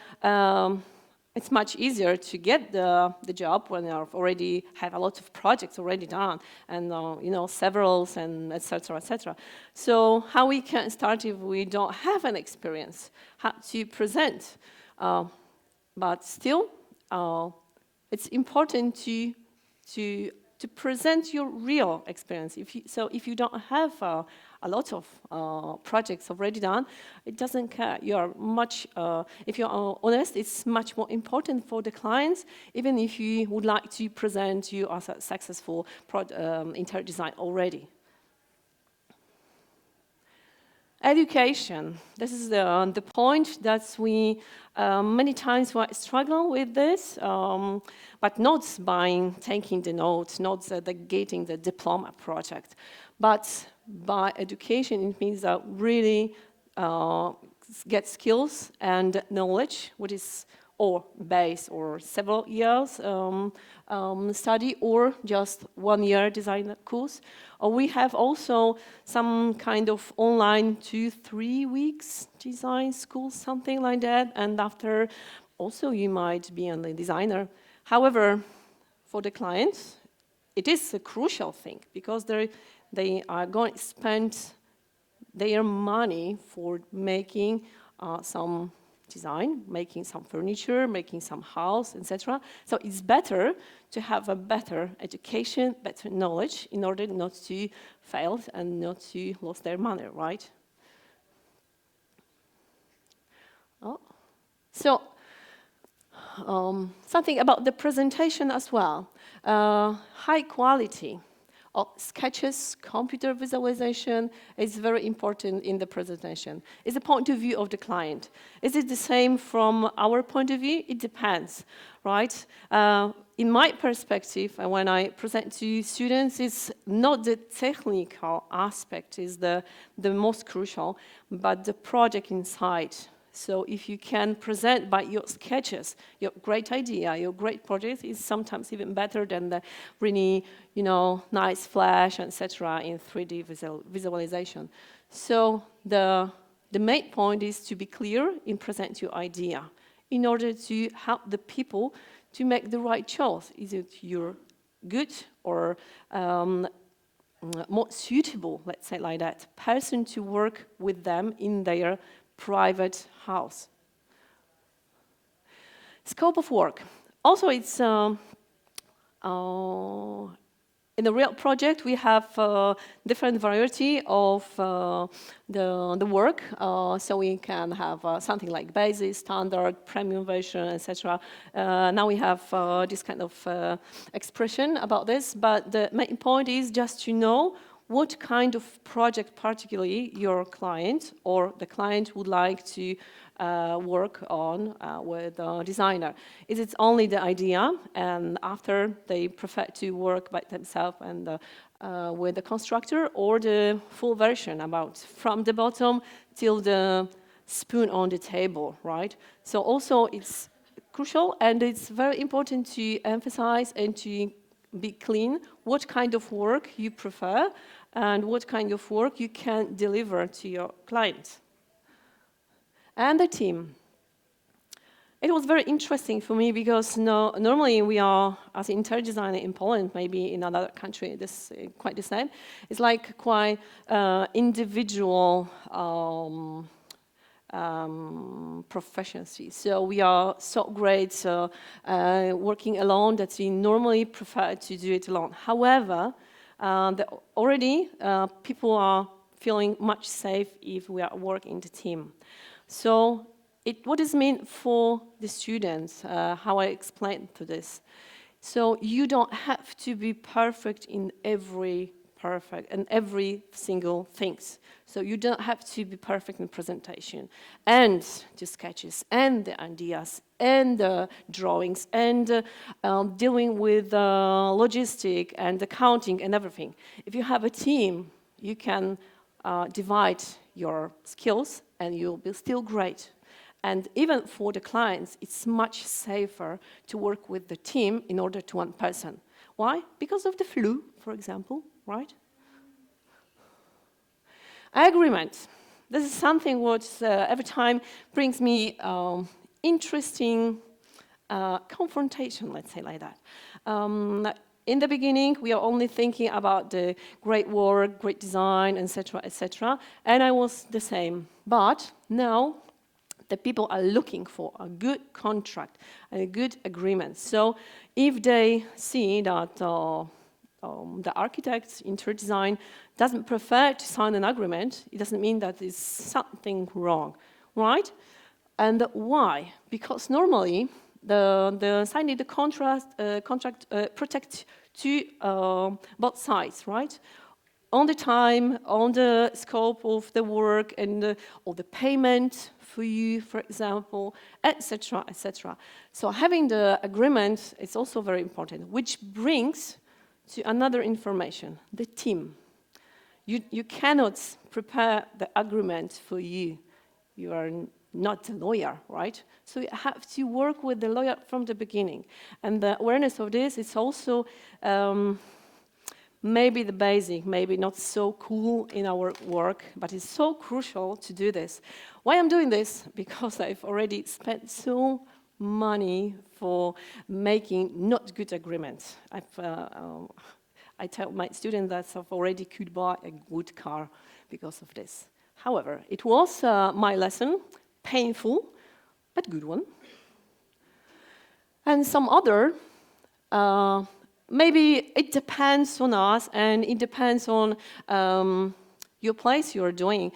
it's much easier to get the job when you already have a lot of projects already done, and you know, severals and etc. etc. So how we can start if we don't have an experience? How to present? But still, it's important to present your real experience. If you don't have a lot of projects already done, it doesn't care. You are much, if you're honest, it's much more important for the clients, even if you would like to present you as a successful interior design already. Education. This is the point that we many times struggle with this, but not by taking the notes, not getting the diploma project, but by education. It means that really get skills and knowledge, which is or base or several years study or just 1 year design course. Or we have also some kind of online 2-3 weeks design school, something like that. And after also you might be a designer. However, for the clients, it is a crucial thing because they are going to spend their money for making some design, making some furniture, making some house, etc. So it's better to have a better education, better knowledge in order not to fail and not to lose their money, right? Oh. So something about the presentation as well. High quality of sketches, computer visualization is very important in the presentation. It's the point of view of the client. Is it the same from our point of view? It depends, right? In my perspective, when I present to students, it's not the technical aspect is the most crucial, but the project inside. So if you can present by your sketches, your great idea, your great project is sometimes even better than the really, you know, nice flash, etc. in 3D visualization. So the main point is to be clear in present your idea in order to help the people to make the right choice. Is it your good or more suitable, let's say like that, person to work with them in their private house. Scope of work. Also, it's in the real project we have different variety of the work. So we can have something like basic, standard, premium version, etc. Now we have this kind of expression about this, but the main point is just to know what kind of project particularly your client or the client would like to work on with a designer. Is it only the idea and after they prefer to work by themselves and with the constructor, or the full version about from the bottom till the spoon on the table, right? So also it's crucial and it's very important to emphasize and to be clean what kind of work you prefer and what kind of work you can deliver to your client. And the team. It was very interesting for me because normally we are, as an interior designer in Poland, maybe in another country, this is quite the same. It's like quite individual proficiency. So we are so great working alone that we normally prefer to do it alone. However, already people are feeling much safe if we are working in the team. So what does it mean for the students? How I explain to this? So you don't have to be perfect in every single things. So you don't have to be perfect in presentation and the sketches and the ideas and the drawings and dealing with logistic and accounting and everything. If you have a team, you can divide your skills and you'll be still great. And even for the clients, it's much safer to work with the team in order to one person. Why? Because of the flu, for example, right? Agreement. This is something what every time brings me interesting confrontation, let's say like that. In the beginning, we are only thinking about the great work, great design, etc., etc. And I was the same. But now, the people are looking for a good contract and a good agreement. So if they see that the architect, interior design, doesn't prefer to sign an agreement, it doesn't mean that there's something wrong, right? And why? Because normally the signing the contract protects to both sides, right? On the time, on the scope of the work, and or the payment for you, for example, etc., etc. So having the agreement is also very important, which brings to another information, the team. You cannot prepare the agreement for you. You are not a lawyer, right? So you have to work with the lawyer from the beginning. And the awareness of this is also maybe the basic, maybe not so cool in our work, but it's so crucial to do this. Why I'm doing this? Because I've already spent so money for making not good agreements. I tell my students that I've already could buy a good car because of this. However, it was my lesson, painful, but good one. And some other, maybe it depends on us and it depends on your place you're doing.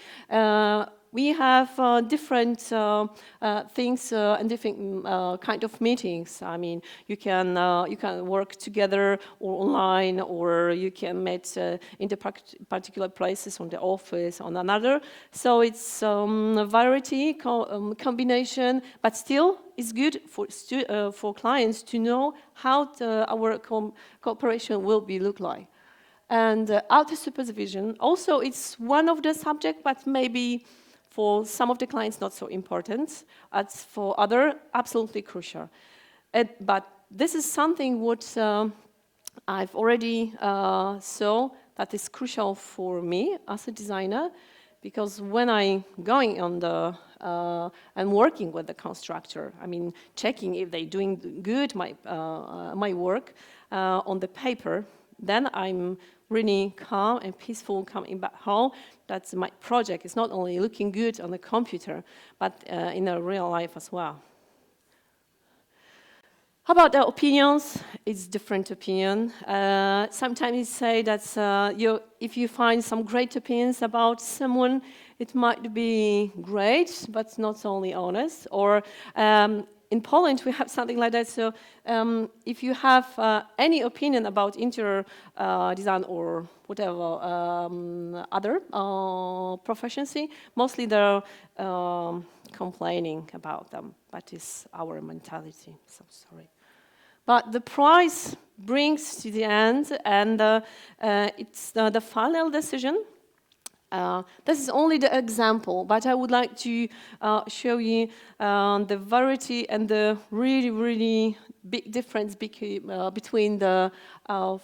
We have different things and different kind of meetings. I mean, you can work together or online, or you can meet in the particular places on the office on another. So it's a variety combination, but still it's good for clients to know how our cooperation will be look like. And outer supervision also it's one of the subjects, but maybe for some of the clients, not so important. As for other, absolutely crucial. But this is something what I've already saw that is crucial for me as a designer, because when I'm going on the and working with the constructor, I mean, checking if they're doing good my work on the paper, then I'm really calm and peaceful coming back home. That's my project. It's not only looking good on the computer, but in a real life as well. How about the opinions? It's different opinion. Sometimes you say that if you find some great opinions about someone, it might be great, but not only honest. Or in Poland, we have something like that. So if you have any opinion about interior design or whatever other professions, mostly they're complaining about them. But it's our mentality, so sorry. But the prize brings to the end, and it's the final decision. This is only the example, but I would like to show you the variety and the really, really big difference between the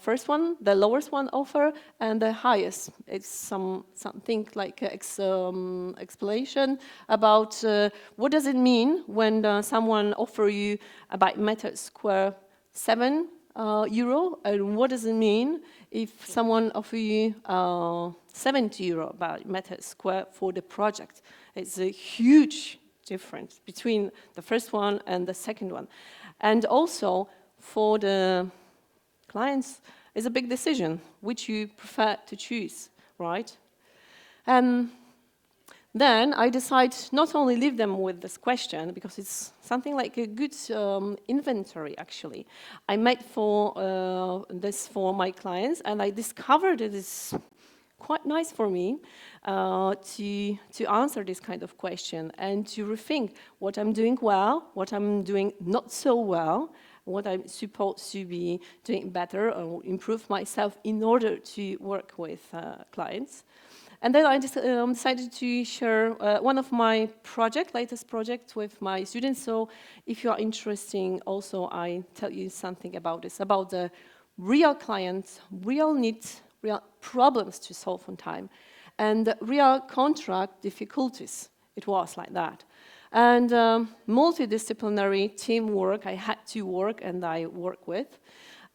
first one, the lowest one offer, and the highest. It's something like explanation about what does it mean when someone offers you by meter square €7, and what does it mean if someone offers you €70 per meter square for the project. It's a huge difference between the first one and the second one. And also for the clients, it's a big decision which you prefer to choose, right? Then I decide not only leave them with this question, because it's something like a good inventory, actually. I made this for my clients, and I discovered it is quite nice for me to answer this kind of question and to rethink what I'm doing well, what I'm doing not so well, what I'm supposed to be doing better or improve myself in order to work with clients. And then I just decided to share one of my latest projects with my students. So if you are interested, also I tell you something about this, about the real clients, real needs, real problems to solve on time, and real contract difficulties. It was like that. And multidisciplinary teamwork I had to work and I work with.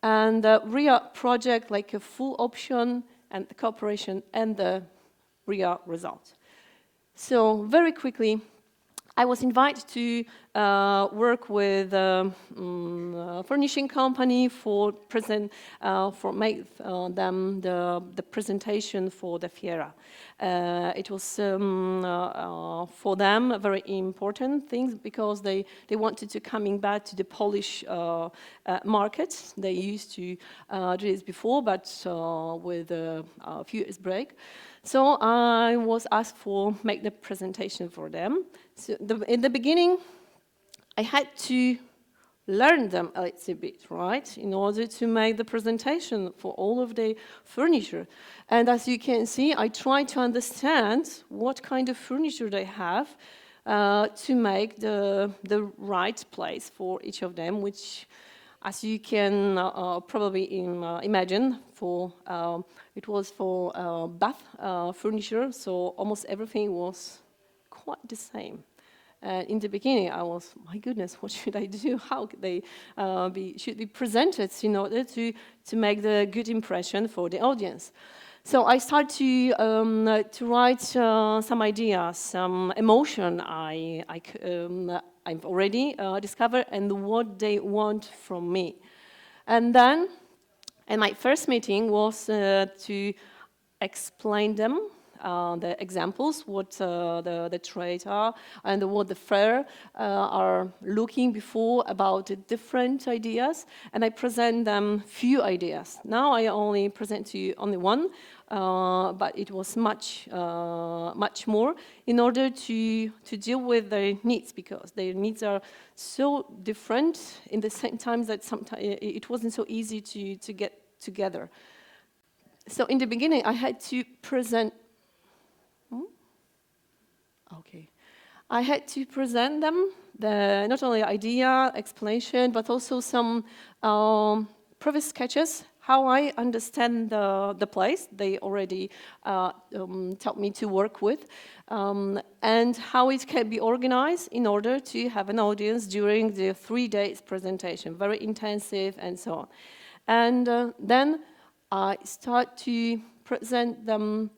And real project like a full option and the cooperation and the real result. So very quickly, I was invited to work with a furnishing company for make them the presentation for the Fiera. It was for them a very important thing because they wanted to coming back to the Polish market. They used to do this before, but with a few years break. So I was asked for make the presentation for them. So in the beginning, I had to learn them a little bit, right, in order to make the presentation for all of the furniture. And as you can see, I try to understand what kind of furniture they have to make the right place for each of them, which, as you can probably imagine, it was for bath furniture, so almost everything was quite the same. In the beginning, I was, my goodness, what should I do? How could they should be presented in order to make the good impression for the audience? So I started to write some ideas, some emotion I've already discovered, and what they want from me. And then, and my first meeting was to explain them the examples, what the trade are, and what the fair are looking before about the different ideas, and I present them few ideas. Now I only present to you only one, but it was much more in order to deal with their needs, because their needs are so different in the same time that sometimes it wasn't so easy to get together. So in the beginning I had to present I had to present them not only idea, explanation, but also some previous sketches, how I understand the place they already taught me to work with, and how it can be organized in order to have an audience during the 3 days presentation, very intensive and so on. And then I start to present them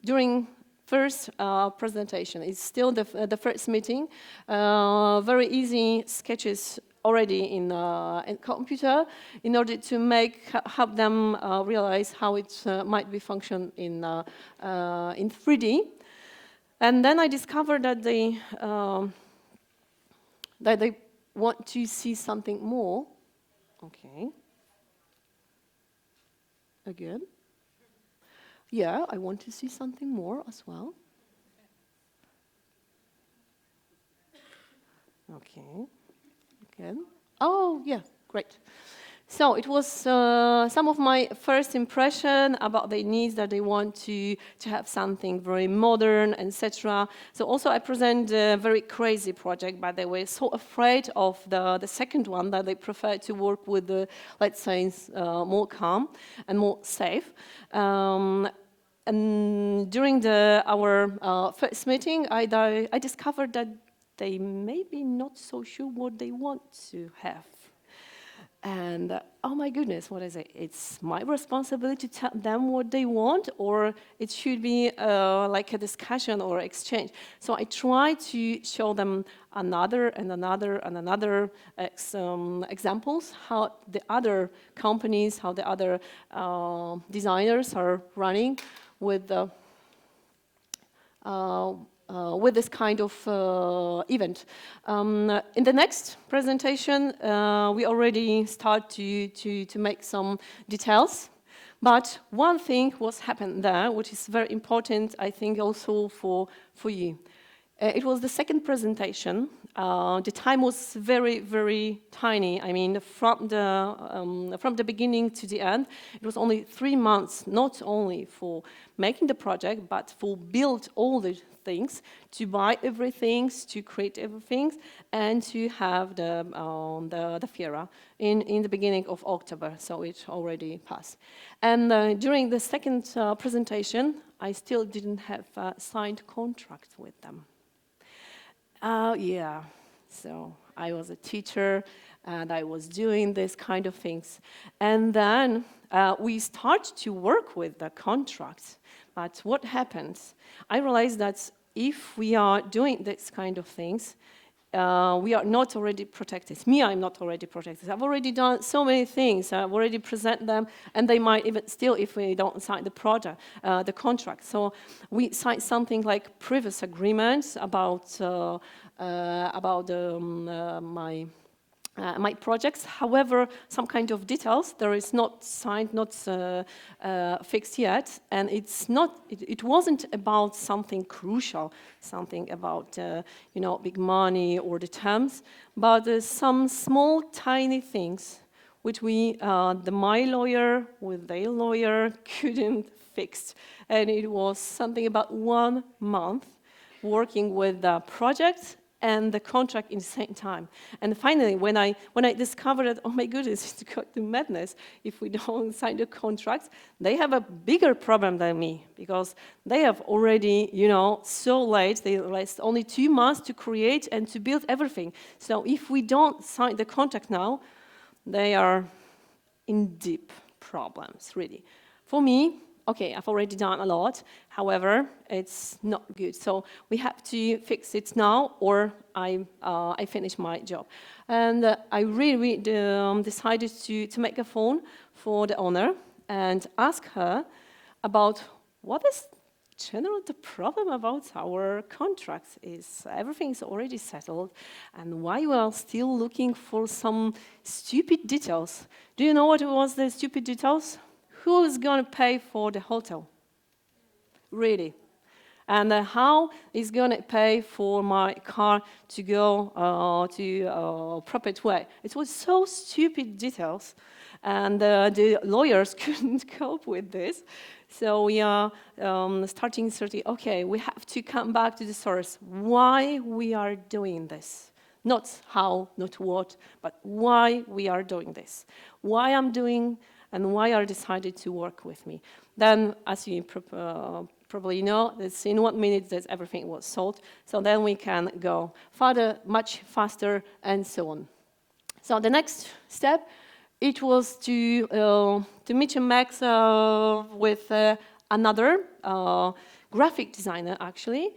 during first presentation. It's still the first meeting. Very easy sketches already in computer in order to help them realize how it might be function in 3D. And then I discovered that they want to see something more. Okay. Again. Yeah, I want to see something more as well. Okay, again. Oh, yeah, great. So it was some of my first impression about their needs, that they want to have something very modern, etc. So also I present a very crazy project, but they were so afraid of the second one that they prefer to work with the, let's say, more calm and more safe. And during our first meeting, I discovered that they may be not so sure what they want to have. And oh my goodness, what is it? It's my responsibility to tell them what they want, or it should be like a discussion or exchange. So I try to show them another examples, how the other companies, how the other designers are running with with this kind of event. In the next presentation, we already start to make some details. But one thing was happened there, which is very important, I think, also for you. It was the second presentation. The time was very, very tiny. I mean, from the beginning to the end, it was only 3 months, not only for making the project, but for build all the things, to buy everything, to create everything, and to have the Fiera in the beginning of October. So it already passed. And during the second presentation, I still didn't have a signed contract with them. Yeah, so I was a teacher and I was doing this kind of things. And then we start to work with the contract. But what happens? I realized that if we are doing this kind of things, we are not already protected. Me, I'm not already protected. I've already done so many things. I've already present them, and they might even still, if we don't sign the project, the contract. So we signed something like previous agreements about my projects. However, some kind of details there is not signed, not fixed yet, and it's not. It wasn't about something crucial, something about big money or the terms, but some small, tiny things which my lawyer with their lawyer couldn't fix, and it was something about 1 month working with the project and the contract in the same time. And finally, when I discovered that, oh my goodness, it's got to madness. If we don't sign the contracts, they have a bigger problem than me, because they have already, so late, they last only 2 months to create and to build everything. So if we don't sign the contract now, they are in deep problems, really. For me, okay, I've already done a lot. However, it's not good. So we have to fix it now, or I finish my job. And I really decided to make a phone for the owner and ask her about what is generally the problem about our contracts. Is everything is already settled, and why we are still looking for some stupid details? Do you know what was the stupid details? Who is going to pay for the hotel? Really? And how is going to pay for my car to go to proper way? It was so stupid details, and the lawyers couldn't cope with this. So we are starting, okay, we have to come back to the source. Why we are doing this? Not how, not what, but why we are doing this. Why I'm doing and why are decided to work with me. Then, as you probably know, it's in 1 minute that everything was solved. So then we can go further, much faster, and so on. So the next step, it was to meet and Max with another graphic designer, actually,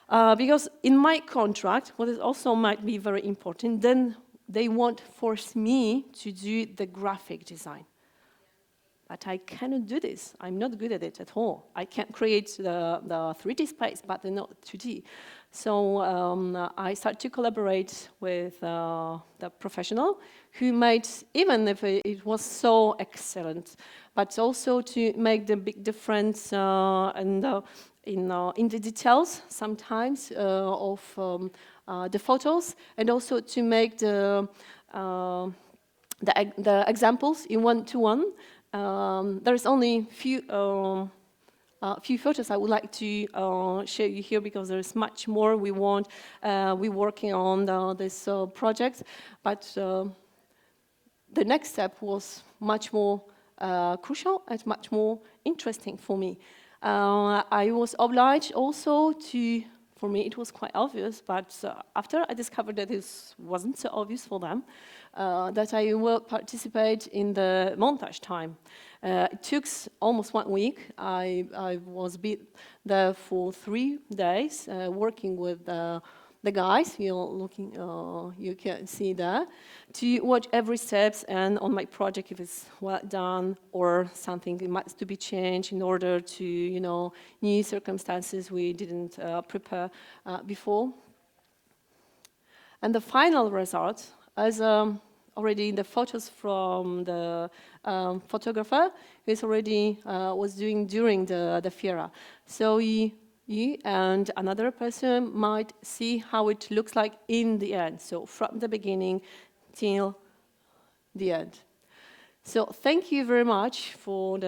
because in my contract, what is also might be very important, then they won't force me to do the graphic design. But I cannot do this. I'm not good at it at all. I can create the 3D space, but not 2D. So I started to collaborate with the professional who made, even if it was so excellent, but also to make the big difference in the details sometimes of the photos, and also to make the examples in one-to-one. There's only few photos I would like to show you here, because there's much more we want. We're working on this project, but the next step was much more crucial and much more interesting for me. I was obliged also to, for me it was quite obvious, but after I discovered that this wasn't so obvious for them, that I will participate in the montage time. It took almost 1 week. I was there for 3 days, working with the guys you're looking, you can see there, to watch every steps and on my project if it's well done or something that might to be changed in order to, new circumstances we didn't prepare before. And the final result, as already the photos from the photographer, is already was doing during the Fiera. So you and another person might see how it looks like in the end. So from the beginning till the end. So thank you very much for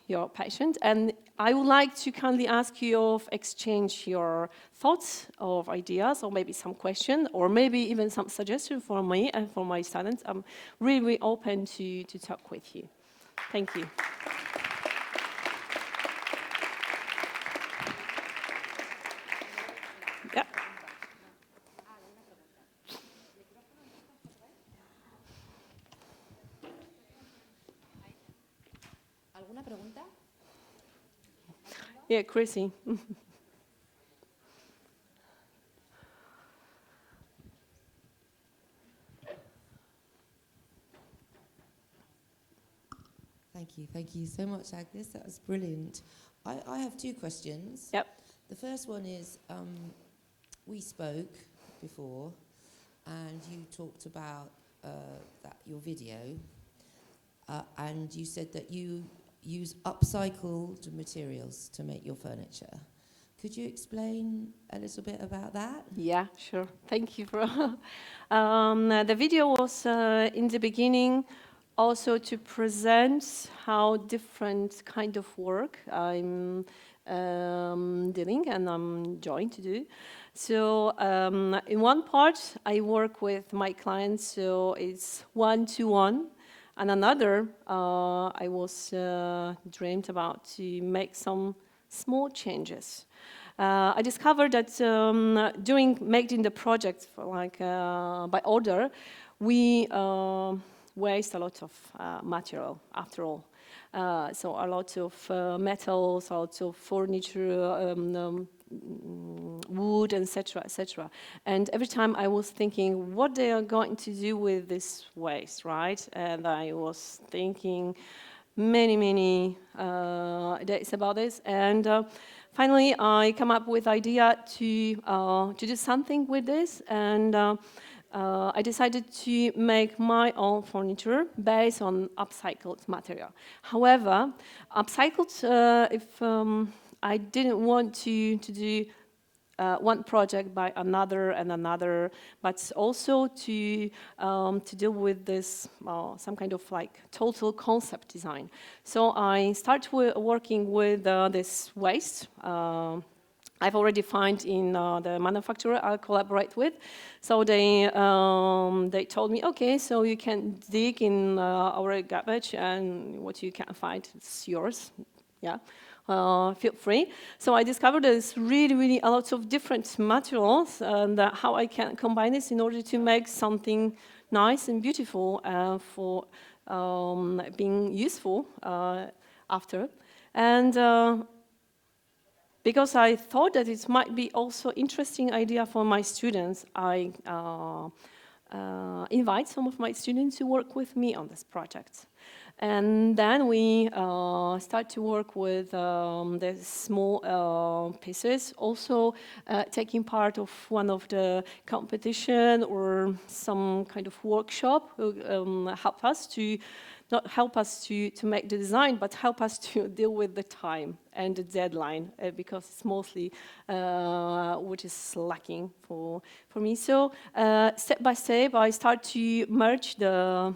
your patience, and I would like to kindly ask you to exchange your thoughts of ideas, or maybe some questions, or maybe even some suggestions for me and for my students. I'm really open to talk with you. Thank you. Yeah. ¿Alguna pregunta? Yeah, Chrissy. Thank you so much, Agnes. That was brilliant. I have two questions. Yep. The first one is, we spoke before, and you talked about your video, and you said that you use upcycled materials to make your furniture. Could you explain a little bit about that? Yeah, sure. Thank you for the video was in the beginning also to present how different kind of work I'm doing and I'm enjoying to do. So in one part, I work with my clients, so it's one-to-one. And another, I was dreamed about to make some small changes. I discovered that during making the project, by order, we waste a lot of material after all. So a lot of metals, a lot of furniture, wood, etc., etc. And every time I was thinking what they are going to do with this waste, right? And I was thinking many days about this. And finally, I come up with idea to do something with this. And I decided to make my own furniture based on upcycled material. However, upcycled, if I didn't want to do one project by another and another, but also to deal with this some kind of like total concept design. So I start working with this waste. I've already found in the manufacturer I collaborate with. So they told me, okay, so you can dig in our garbage and what you can find is yours. Yeah. Feel free. So I discovered there's really a lot of different materials and how I can combine this in order to make something nice and beautiful for being useful after. And because I thought that it might be also interesting idea for my students, I invite some of my students to work with me on this project. And then we start to work with the small pieces, also taking part of one of the competition or some kind of workshop who help us to, not help us to make the design, but help us to deal with the time and the deadline, because it's mostly what is lacking for me. So step by step, I start to merge the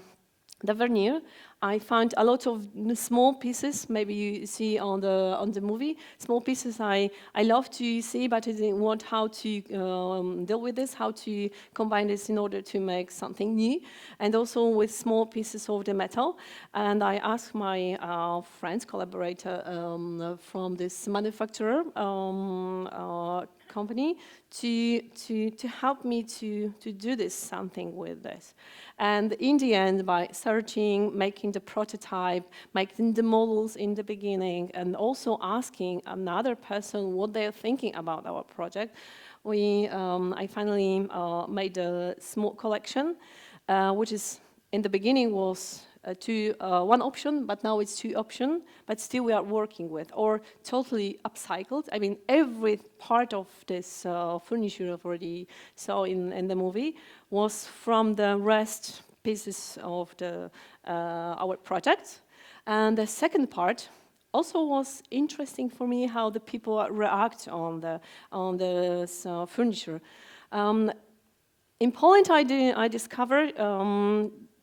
veneer. I found a lot of small pieces, maybe you see on the movie, small pieces I love to see, but I didn't want how to deal with this, how to combine this in order to make something new, and also with small pieces of the metal. And I asked my friends, collaborator from this manufacturer company to help me to do this something with this. And in the end, by searching, making the prototype, making the models in the beginning, and also asking another person what they're thinking about our project, I finally made a small collection, which is in the beginning was one option, but now it's 2 options, but still we are working with, or totally upcycled. I mean, every part of this furniture I've already saw in the movie was from the rest pieces of our project. And the second part also was interesting for me, how the people react on the furniture. In Poland, I discovered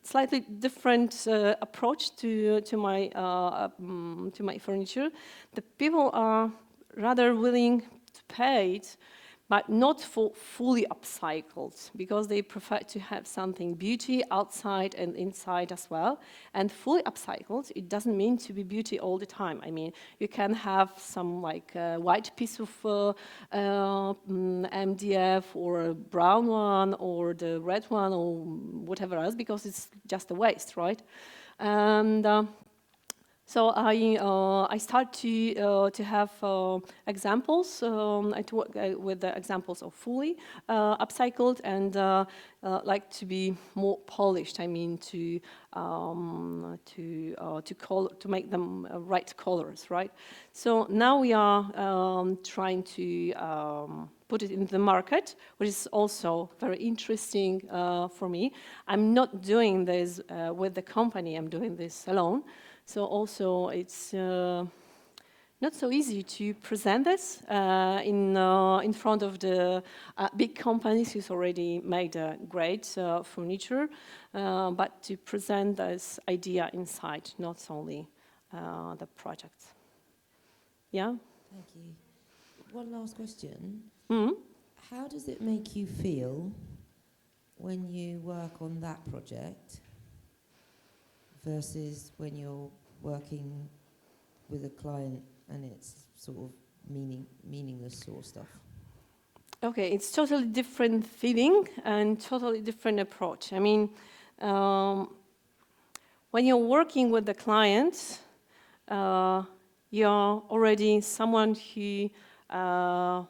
slightly different approach to my furniture. The people are rather willing to pay it, but not for fully upcycled, because they prefer to have something beauty outside and inside as well. And fully upcycled, it doesn't mean to be beauty all the time. I mean, you can have some like white piece of MDF, or a brown one, or the red one, or whatever else, because it's just a waste, right? And so I start to have examples. I work with the examples of fully upcycled, and like to be more polished. I mean to make them right colors, right? So now we are trying to put it in the market, which is also very interesting for me. I'm not doing this with the company. I'm doing this alone. So also it's not so easy to present this in front of the big companies who's already made a great furniture, but to present this idea inside, not only the project. Yeah? Thank you. One last question. Mm-hmm. How does it make you feel when you work on that project versus when you're working with a client and it's sort of meaningless sort of stuff? Okay, it's totally different feeling and totally different approach. I mean, when you're working with the client, you're already someone who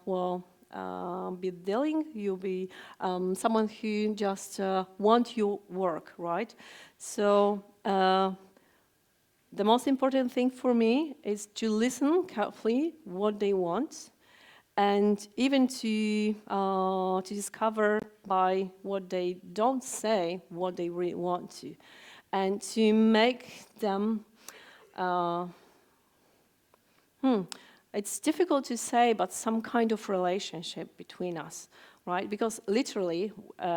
will be dealing. You'll be someone who just want your work, right? So the most important thing for me is to listen carefully what they want, and even to discover by what they don't say what they really want to, and to make them. It's difficult to say, but some kind of relationship between us, right? Because literally,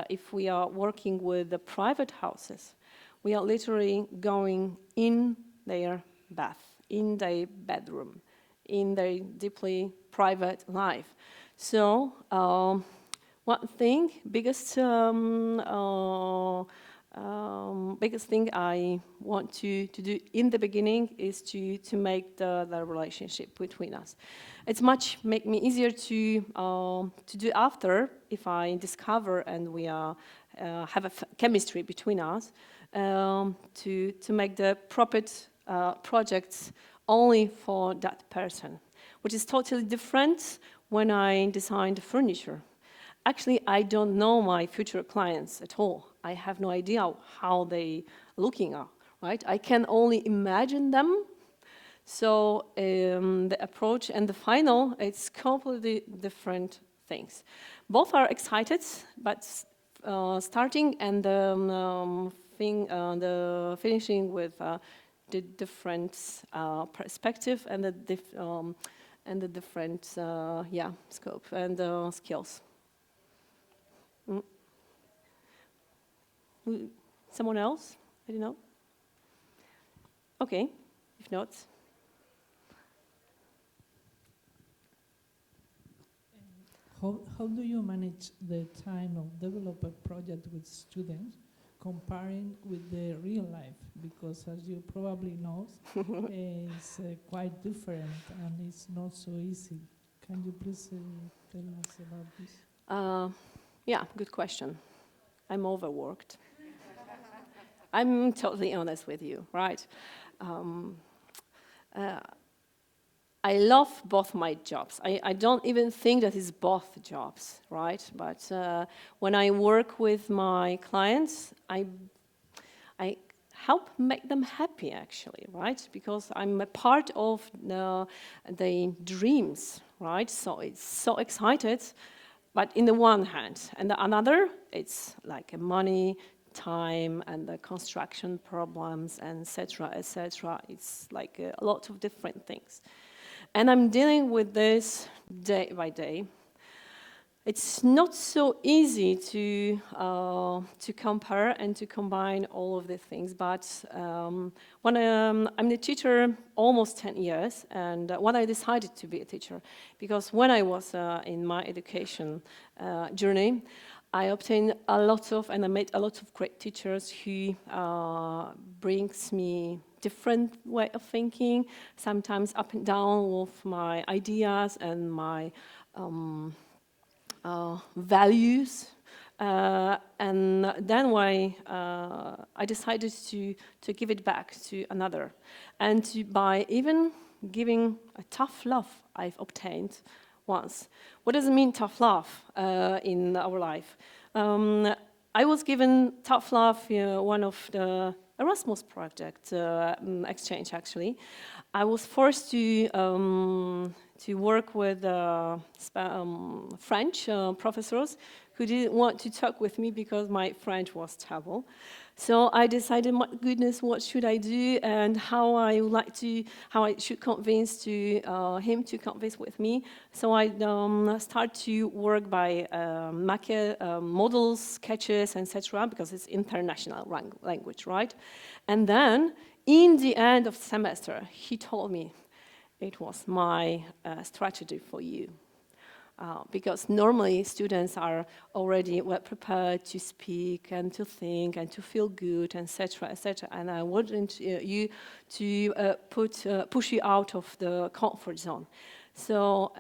if we are working with the private houses, we are literally going in their bath, in their bedroom, in their deeply private life. So one thing, biggest thing I want to do in the beginning is to make the relationship between us. It's much make me easier to do after, if I discover and we are have a chemistry between us, to make the proper projects only for that person, which is totally different when I design the furniture. Actually, I don't know my future clients at all. I have no idea how they looking are, right? I can only imagine them. So the approach and the final, it's completely different things. Both are excited, but starting and the finishing with the different perspective and the different scope and skills. Someone else? I don't know. Okay, if not. How do you manage the time of develop a project with students comparing with the real life? Because as you probably know, it's quite different and it's not so easy. Can you please tell us about this? Yeah, good question. I'm overworked. I'm totally honest with you, right? I love both my jobs. I don't even think that it's both jobs, right? But when I work with my clients, I help make them happy, actually, right? Because I'm a part of the dreams, right? So it's so excited, but in the one hand. And the another, it's like money, time, and the construction problems, and etc., etc. It's like a lot of different things. And I'm dealing with this day by day. It's not so easy to compare and to combine all of the things, but when I'm the teacher almost 10 years, and when I decided to be a teacher, because when I was in my education journey, I obtained a lot of, and I met a lot of great teachers who brings me different way of thinking, sometimes up and down with my ideas and my values, and then when I decided to give it back to another, and by even giving a tough love I've obtained once. What does it mean, tough love, in our life? I was given tough love, one of the Erasmus project exchange, actually. I was forced to work with French professors who didn't want to talk with me because my French was terrible. So I decided, my goodness, what should I do, and how I should convince him to convince with me. So I start to work by models, sketches, etc., because it's international language, right? And then, in the end of the semester, he told me, it was my strategy for you. Because normally students are already well prepared to speak and to think and to feel good, etc., etc. And I wanted you to push you out of the comfort zone. So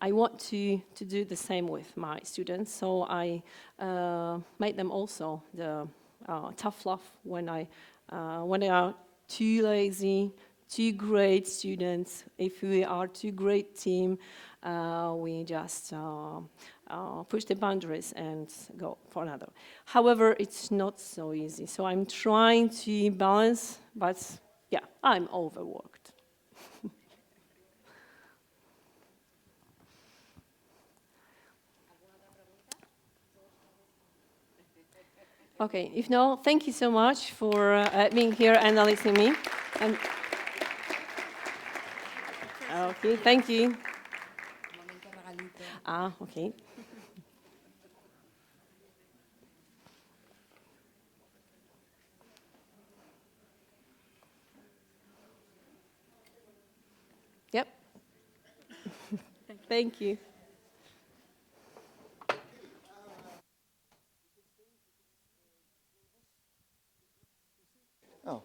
I want to do the same with my students. So I made them also the tough love when they are too lazy, too great students. If we are too great team, we just push the boundaries and go for another. However, it's not so easy. So I'm trying to balance, but yeah, I'm overworked. Okay, if no, thank you so much for being here and listening to me. And okay, thank you. Okay. Yep. Thank you. Oh.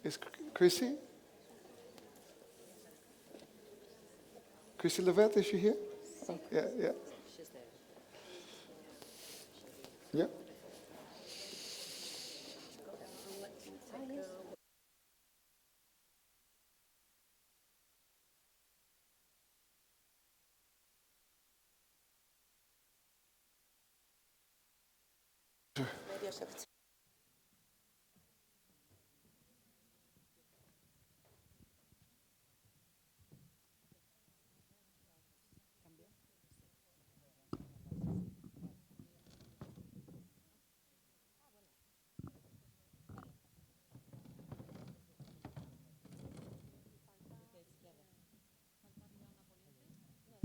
Is Chrissy? Chrissy Levette, is she here? Oh, yeah, yeah. She's there. Yeah.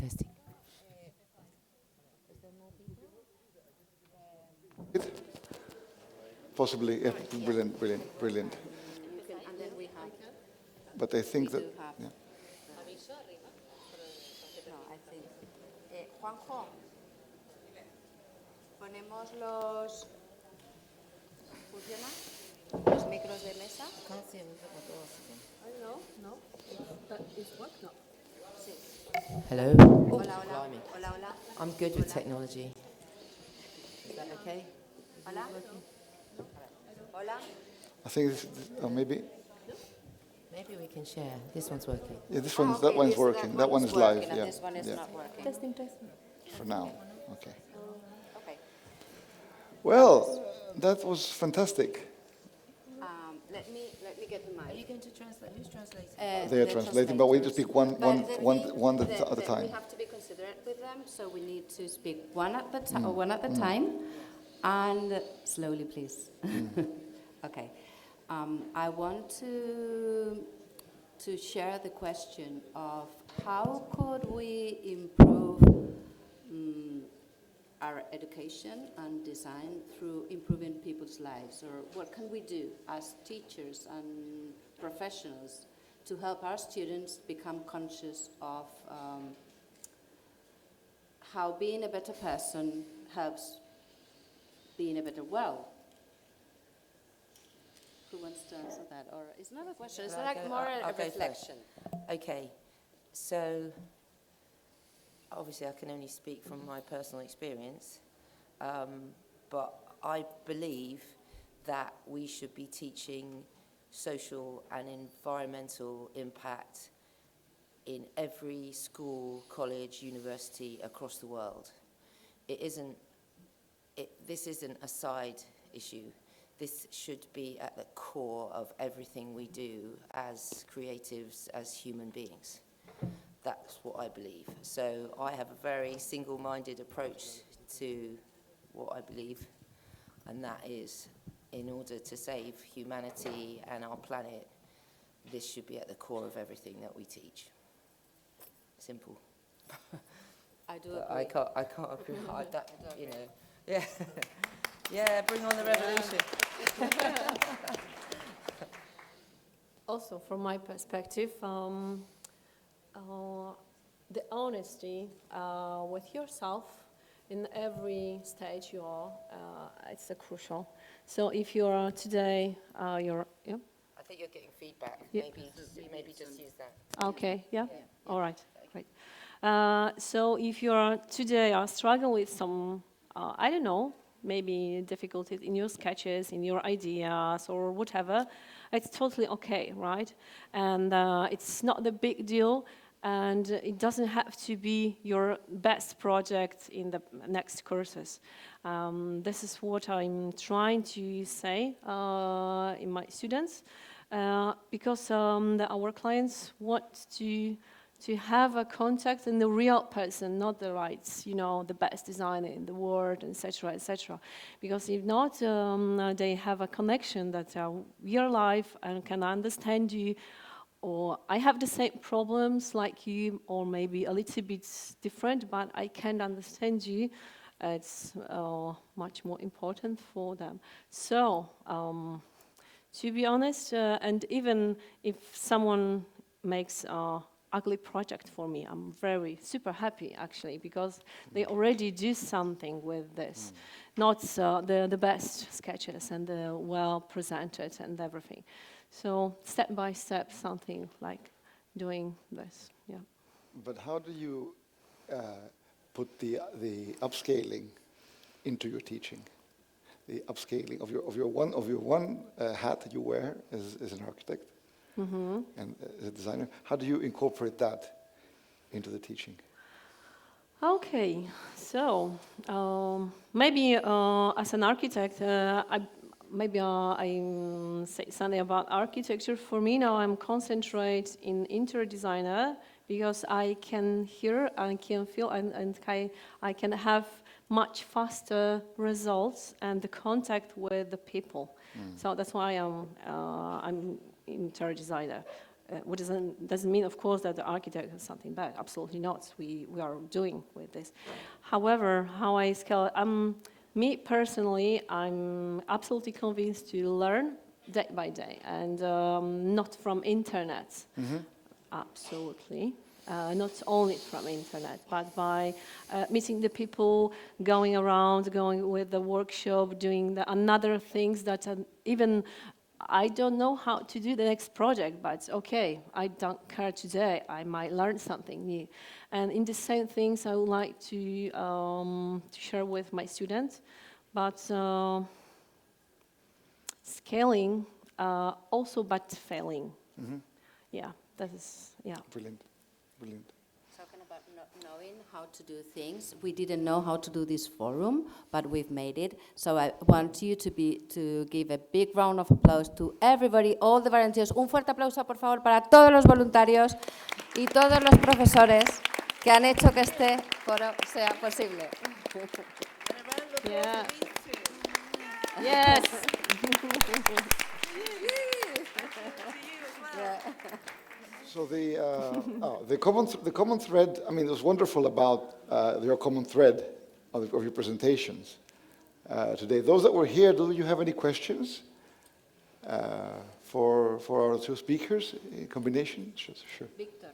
Testing. Possibly, yeah, brilliant, brilliant, brilliant. And then we have. But I think that, yeah. No, I think. Juanjo, ponemos los. ¿Funciona? Los micros de mesa. Hello. Hola, hola. Hola, hola. I'm good with technology. Is that okay? Hola. Hola. I think, maybe. Maybe we can share. This one's working. Yeah, that one's working. That one is live. Yeah. This one is not working. Testing, testing. For now. Okay. Okay. Well, that was fantastic. Let me get the mic. Are you going to translate? Who's translating? They are translating, but we need to speak one at a time. We have to be considerate with them, so we need to speak one at the time, and slowly, please. Okay. I want to share the question of how could we improve our education and design through improving people's lives, or what can we do as teachers and professionals to help our students become conscious of how being a better person helps being a better world. Who wants to answer that? Or it's not a question, it's like more a reflection. Okay, so obviously I can only speak from my personal experience, but I believe that we should be teaching social and environmental impact in every school, college, university across the world. This isn't a side issue. This should be at the core of everything we do as creatives, as human beings. That's what I believe. So I have a very single-minded approach to what I believe, and that is, in order to save humanity and our planet, this should be at the core of everything that we teach. Simple. I do But agree. I can't agree. You know, yeah, yeah. Bring on the revolution. Also, from my perspective, the honesty with yourself in every stage you are, it's crucial. So if you are today, I think you're getting feedback. Yeah. Maybe just use that. Okay, yeah? All right, great. So if you are today are struggling with some, I don't know, maybe difficulties in your sketches, in your ideas or whatever, it's totally okay, right? And it's not the big deal, and it doesn't have to be your best project in the next courses. This is what I'm trying to say in my students, because our clients want to have a contact in the real person, not the rights, the best designer in the world, etc., etc. Because if not, they have a connection that real life and can understand you, or I have the same problems like you, or maybe a little bit different, but I can understand you. It's much more important for them. So, to be honest, and even if someone makes ugly project for me, I'm super happy actually, because they already do something with this, not the best sketches and the well presented and everything. So step by step, something like doing this, yeah. But how do you put the upscaling into your teaching? The upscaling of your one hat that you wear as an architect. Mm-hmm. And as a designer, how do you incorporate that into the teaching? Okay, so maybe as an architect, I say something about architecture. For me now, I'm concentrate in interior designer, because I can hear, I can feel, and I can have much faster results and the contact with the people. So that's why I'm interior designer. What doesn't mean, of course, that the architect has something bad. Absolutely not. We are doing with this. However, how I scale, me personally, I'm absolutely convinced to learn day by day, and not from internet. Mm-hmm. Absolutely. Not only from internet, but by meeting the people, going around, going with the workshop, doing the another things that even I don't know how to do the next project, but okay, I don't care today. I might learn something new. And in the same things, I would like to share with my students. But scaling also, but failing. Mm-hmm. yeah, that is, yeah. Brilliant, brilliant. Talking about not knowing how to do things, we didn't know how to do this forum, but we've made it. So I want you to give a big round of applause to everybody, all the volunteers. Un fuerte aplauso, por favor, para todos los voluntarios y todos los profesores que han hecho que este foro sea posible. Yeah. Yes. So the common thread, I mean, it was wonderful about your common thread of your presentations today. Those that were here, do you have any questions for our two speakers in combination? Sure. Victor.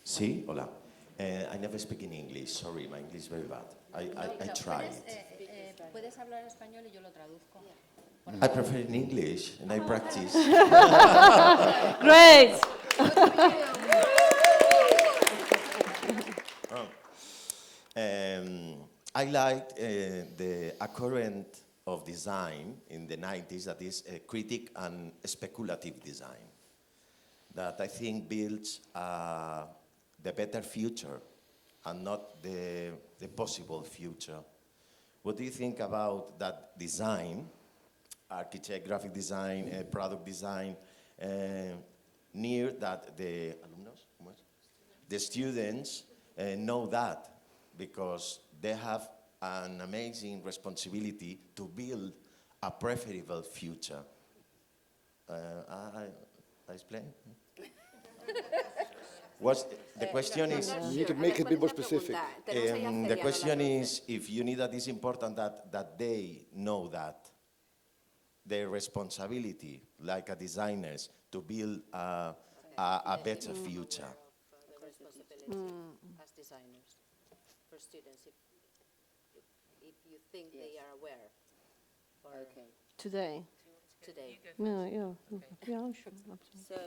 Sí, hola. I never speak in English. Sorry, my English is very bad. I tried. Puedes hablar español y yo lo traduzco. I prefer in English, and I practice. Great. I liked a current of design in the 90s that is critic and speculative design, that I think builds the better future and not the possible future. What do you think about that design, architect, graphic design, product design, near that the students know that, because they have an amazing responsibility to build a preferable future. I explain? The question is... You need to make it a bit more specific. The question is, if you need that, it's important that they know that their responsibility, like a designers, to build a better future. As designers, for students, if you think they are aware. Okay. Today. Yeah, sure. So,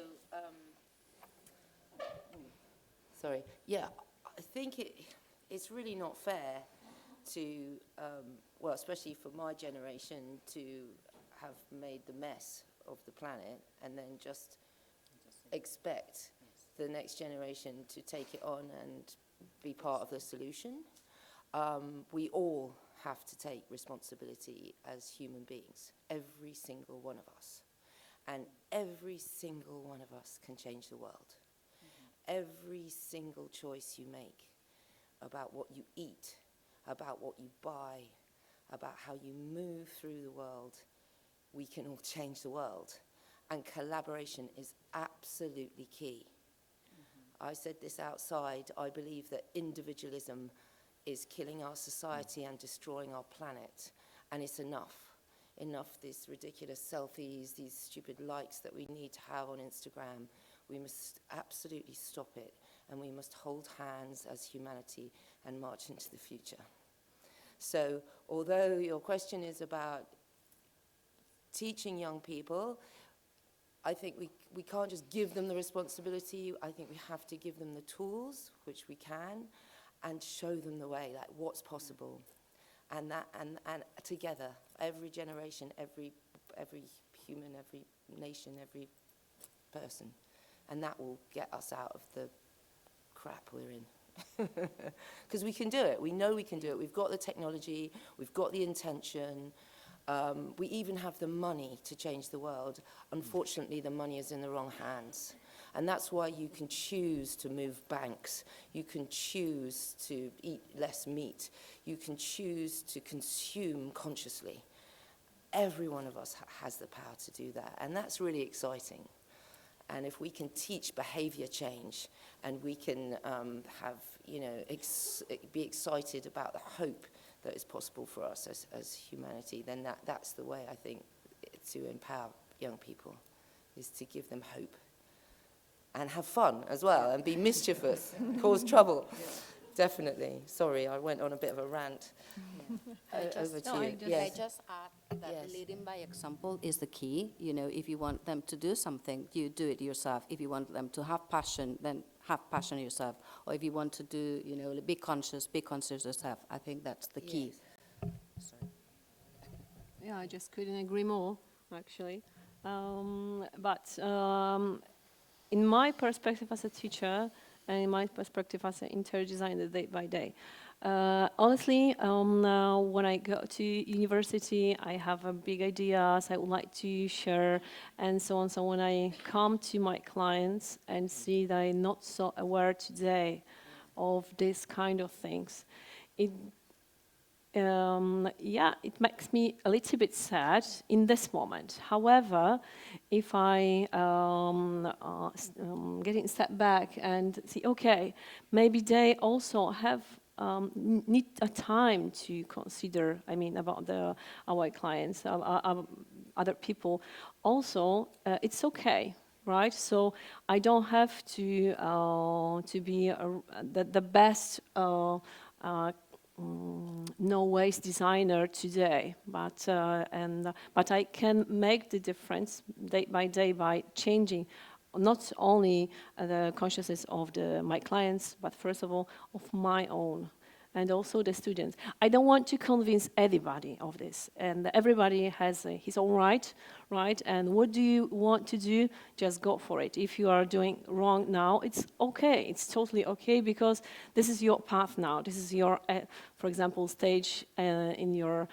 sorry. Yeah, I think it's really not fair to, well, especially for my generation, to have made the mess of the planet and then just expect the next generation to take it on and be part of the solution. We all have to take responsibility as human beings, every single one of us. And every single one of us can change the world. Every single choice you make about what you eat, about what you buy, about how you move through the world, we can all change the world. And collaboration is absolutely key. I said this outside, I believe that individualism is killing our society and destroying our planet. And it's enough. Enough these ridiculous selfies, these stupid likes that we need to have on Instagram. We must absolutely stop it, and we must hold hands as humanity and march into the future. So, although your question is about teaching young people, I think we can't just give them the responsibility. I think we have to give them the tools, which we can, and show them the way, like what's possible. And together, every generation, every human, every nation, every person. And that will get us out of the crap we're in. Because we can do it. We know we can do it. We've got the technology. We've got the intention. We even have the money to change the world. Unfortunately, the money is in the wrong hands. And that's why you can choose to move banks. You can choose to eat less meat. You can choose to consume consciously. Every one of us has the power to do that. And that's really exciting. And if we can teach behavior change, and we can be excited about the hope that is possible for us as humanity, then that's the way, I think, to empower young people, is to give them hope. And have fun as well, and be mischievous, cause trouble. Definitely. Sorry, I went on a bit of a rant. Over to you. I just add that leading by example is the key. You know, if you want them to do something, you do it yourself. If you want them to have passion, then have passion yourself. Or if you want to do, you know, be conscious yourself. I think that's the key. Sorry. Yeah, I just couldn't agree more, actually. In my perspective as a teacher, and in my perspective as an interior designer day by day, honestly, when I go to university, I have big ideas I would like to share, and so on. So when I come to my clients and see that I'm not so aware today of this kind of things, it makes me a little bit sad in this moment. However, if I getting a step back and see, okay, maybe they also have need a time to consider. I mean, about our clients, other people. Also, it's okay. Right, so I don't have to be the best no waste designer today, but I can make the difference day by day by changing not only the consciousness of my clients, but first of all of my own, and also the students. I don't want to convince anybody of this, and everybody has his own right? And what do you want to do? Just go for it. If you are doing wrong now, it's okay. It's totally okay, because this is your path now. This is your, for example, stage in your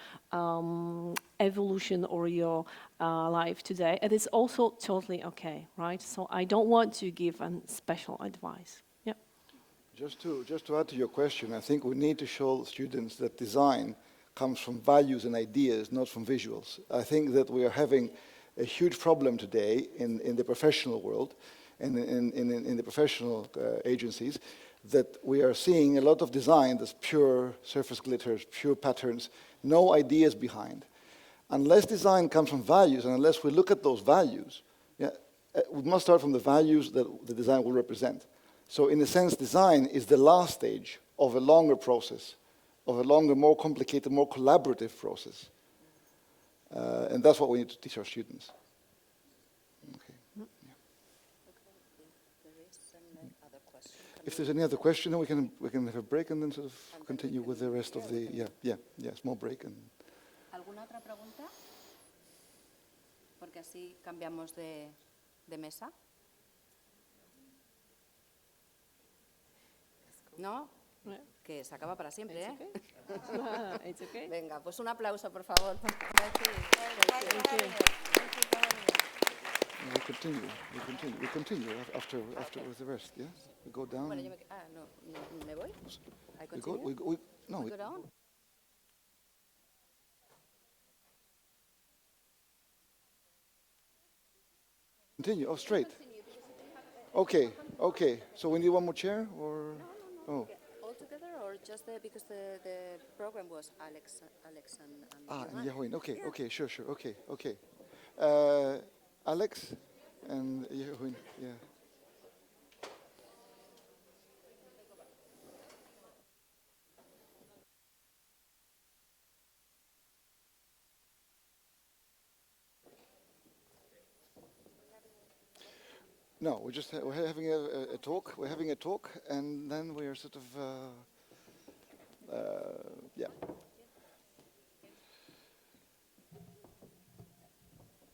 evolution or your life today. And it's also totally okay, right? So I don't want to give a special advice. Yeah. Just to add to your question, I think we need to show students that design comes from values and ideas, not from visuals. I think that we are having a huge problem today in the professional world and in the professional agencies, that we are seeing a lot of design that's pure surface glitters, pure patterns, no ideas behind. Unless design comes from values, and unless we look at those values, we must start from the values that the design will represent. So in a sense, design is the last stage of a longer process, of a longer, more complicated, more collaborative process. And that's what we need to teach our students. Okay. Yeah. If there's any other question, then we can have a break and then sort of continue with the rest of the, small break. And ¿Alguna otra pregunta? Porque así cambiamos de mesa. ¿No? Que se acaba para siempre, ¿eh? It's okay. Venga, pues un aplauso, por favor. We continue after with the rest, yes? We go down. Bueno, no, ¿me voy? I continue? We go down? Continue, straight. Okay. So we need one more chair, or? No. All together, or just because the program was Alex and Yahoin. Okay, sure. Okay. Alex and Yahoin, yeah. No, we're having a talk. We're having a talk, and then we are sort of,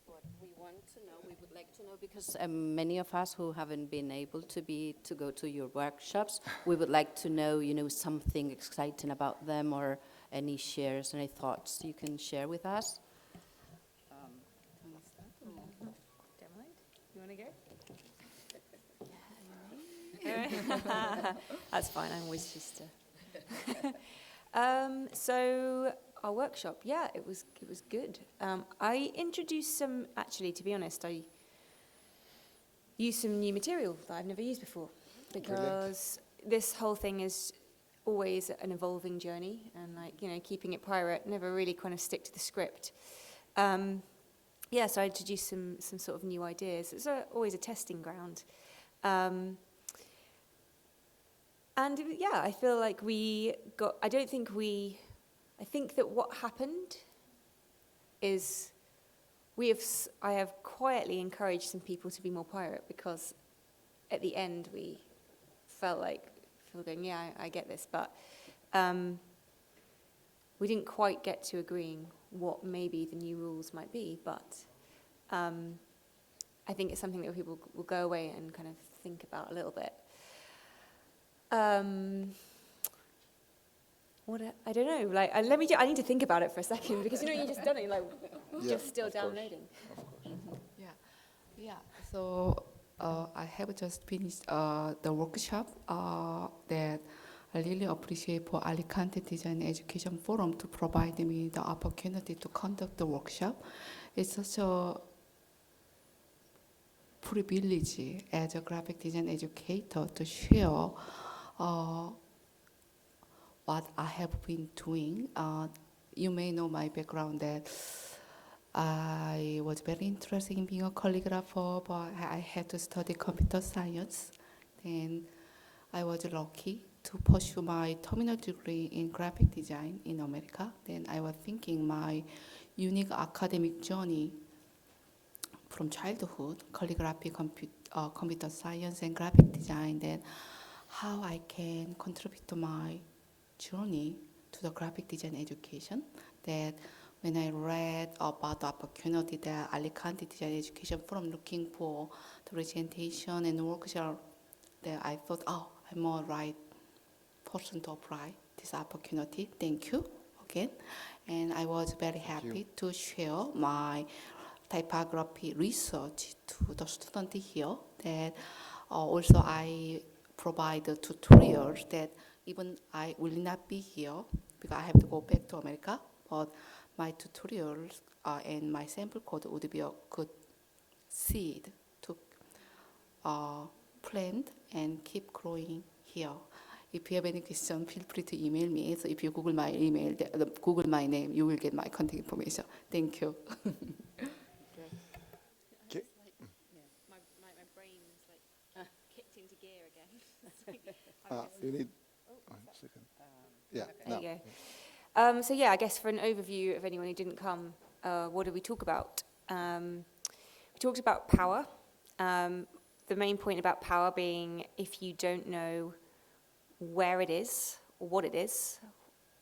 What we want to know, we would like to know, because many of us who haven't been able to go to your workshops, we would like to know, something exciting about them, or any shares, any thoughts you can share with us. You want to go? That's fine, I'm always just... So our workshop, it was good. I introduced some, actually, to be honest, I used some new material that I've never used before, because this whole thing is always an evolving journey, and keeping it pirate, never really kind of stick to the script. So I introduced some sort of new ideas. It's always a testing ground. And yeah, I feel like I think that what happened is I have quietly encouraged some people to be more pirate, because at the end we felt like, going, yeah, I get this, but we didn't quite get to agreeing what maybe the new rules might be, but I think it's something that people will go away and kind of think about a little bit. I don't know. Like, I need to think about it for a second, because you just done it. Like, just still downloading. Yeah. So I have just finished the workshop that I really appreciate for Alicante Design Education Forum to provide me the opportunity to conduct the workshop. It's such a privilege as a graphic design educator to share what I have been doing. You may know my background that I was very interested in being a calligrapher, but I had to study computer science. Then I was lucky to pursue my terminal degree in graphic design in America. Then I was thinking my unique academic journey from childhood, calligraphy, computer science, and graphic design, then how I can contribute to my journey to the graphic design education. That when I read about the opportunity that Alicante Design Education Forum looking for the presentation and workshop, that I thought, oh, I'm a right person to apply this opportunity. Thank you again. And I was very happy to share my typography research to the student here. That also I provide tutorials that even I will not be here because I have to go back to America, but my tutorials and my sample code would be a good seed to plant and keep growing here. If you have any question, feel free to email me. So if you Google my email, Google my name, you will get my contact information. Thank you. My brain's like kicked into gear again. You need a second. Yeah. There you go. So yeah, I guess for an overview of anyone who didn't come, what did we talk about? We talked about power. The main point about power being, if you don't know where it is or what it is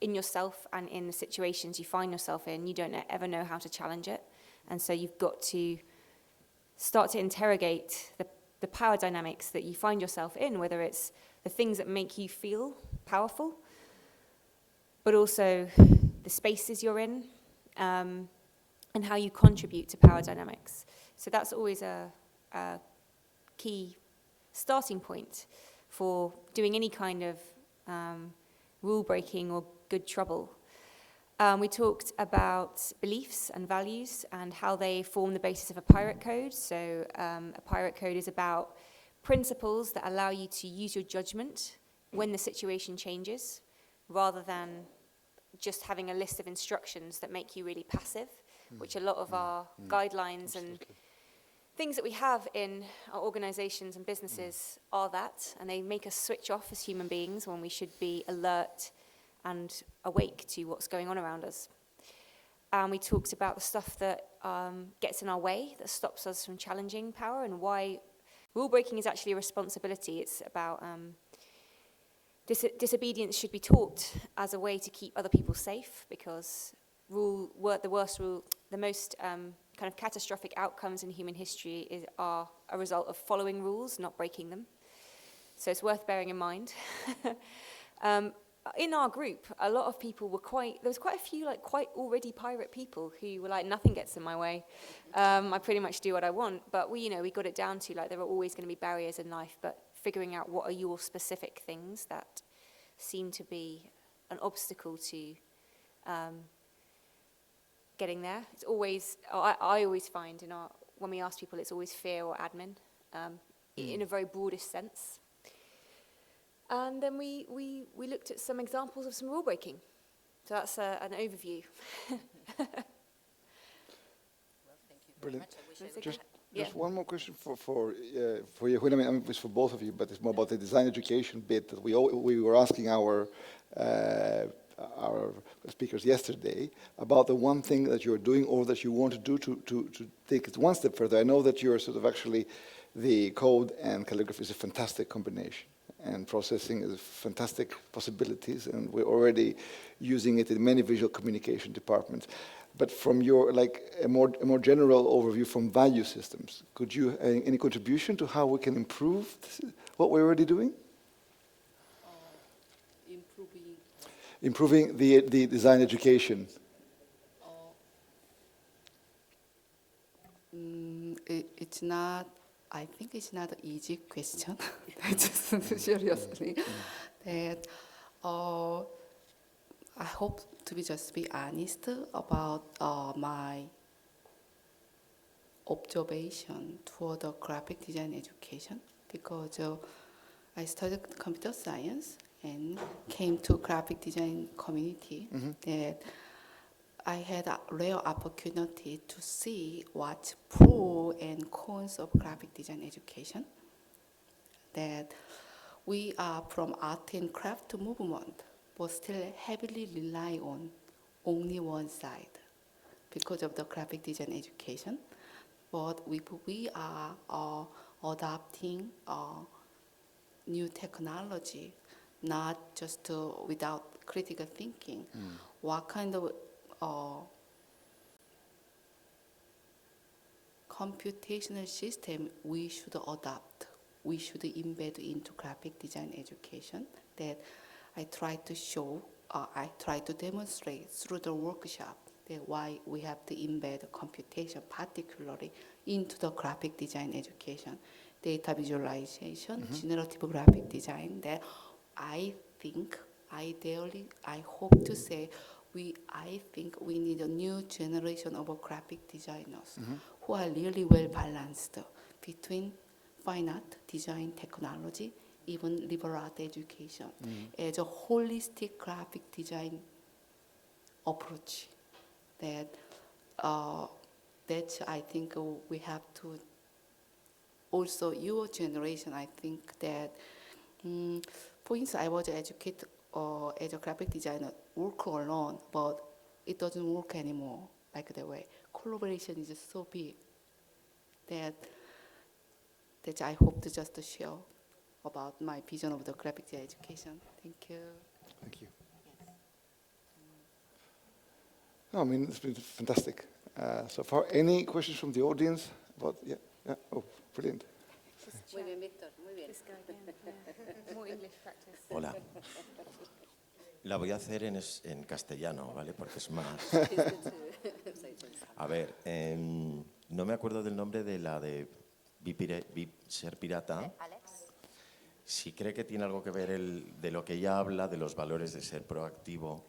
in yourself and in the situations you find yourself in, you don't ever know how to challenge it. And so you've got to start to interrogate the power dynamics that you find yourself in, whether it's the things that make you feel powerful, but also the spaces you're in, and how you contribute to power dynamics. So that's always a key starting point for doing any kind of rule breaking or good trouble. We talked about beliefs and values and how they form the basis of a pirate code. So a pirate code is about principles that allow you to use your judgment when the situation changes, rather than just having a list of instructions that make you really passive, which a lot of our guidelines and things that we have in our organizations and businesses are that, and they make us switch off as human beings when we should be alert and awake to what's going on around us. And we talked about the stuff that gets in our way, that stops us from challenging power, and why rule breaking is actually a responsibility. It's about disobedience should be taught as a way to keep other people safe, because the most kind of catastrophic outcomes in human history are a result of following rules, not breaking them. So it's worth bearing in mind. In our group, a lot of people were there was quite a few quite already pirate people who were like, nothing gets in my way. I pretty much do what I want. But we got it down to there are always going to be barriers in life, but figuring out what are your specific things that seem to be an obstacle to getting there. It's always, I always find when we ask people, it's always fear or admin, in a very broadest sense. And then we looked at some examples of some rule breaking. So that's an overview. Brilliant. Just one more question for you. I mean, it's for both of you, but it's more about the design education bit that we were asking our speakers yesterday about the one thing that you're doing or that you want to do to take it one step further. I know that you're sort of actually the code and calligraphy is a fantastic combination, and processing is fantastic possibilities, and we're already using it in many visual communication departments. But from your a more general overview from value systems, could you any contribution to how we can improve what we're already doing? Improving the design education. It's not. I think it's not an easy question. Just seriously, that I hope to just be honest about my observation toward the graphic design education, because I studied computer science and came to graphic design community. That I had a rare opportunity to see what pros and cons of graphic design education. That we are from art and craft movement, but still heavily rely on only one side because of the graphic design education. But we are adopting new technology, not just without critical thinking. What kind of computational system we should adopt, we should embed into graphic design education, that I try to show, I try to demonstrate through the workshop that why we have to embed computation, particularly into the graphic design education, data visualization, generative graphic design, that I think, ideally, I hope to say, I think we need a new generation of graphic designers who are really well balanced between fine art, design, technology, even liberal art education, as a holistic graphic design approach. That I think we have to. Also, your generation, I think that, for instance, I was educated as a graphic designer, work alone, but it doesn't work anymore like that way. Collaboration is just so big that I hope to just share about my vision of the graphic design education. Thank you. Thank you. No, I mean, it's been fantastic so far. Any questions from the audience? About, yeah. Oh, brilliant. Muy bien, Víctor, muy bien. More English practice. Hola. La voy a hacer en castellano, ¿vale? Porque es más. A ver, no me acuerdo del nombre de la de ser pirata. Alex. Si cree que tiene algo que ver de lo que ella habla, de los valores de ser proactivo,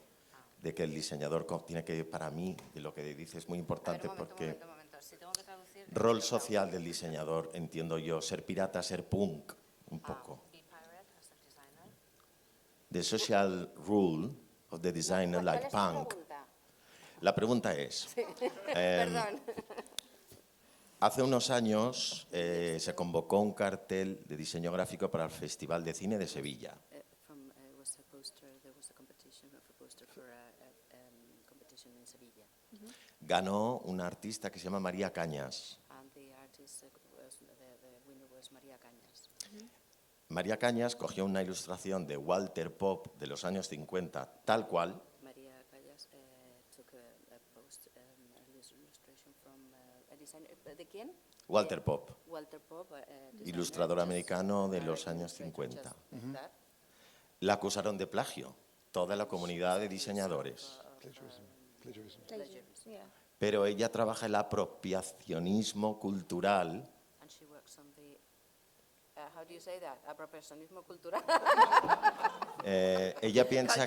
de que el diseñador tiene que, para mí, de lo que dice es muy importante porque Si tengo que traducir, rol social del diseñador, entiendo yo, ser pirata, ser punk, un poco. The social rule of the designer like punk. La pregunta es, Perdón. hace unos años se convocó un cartel de diseño gráfico para el Festival de Cine de Sevilla. Ganó una artista que se llama María Cañas. María Cañas cogió una ilustración de Walter Popp de los años 50, tal cual. ¿De quién? Walter Popp, Walter Popp, ilustrador americano de los años 50. La acusaron de plagio, toda la comunidad de diseñadores. Pero ella trabaja el apropiacionismo cultural. How do you say that? Apropiacionismo cultural. Ella piensa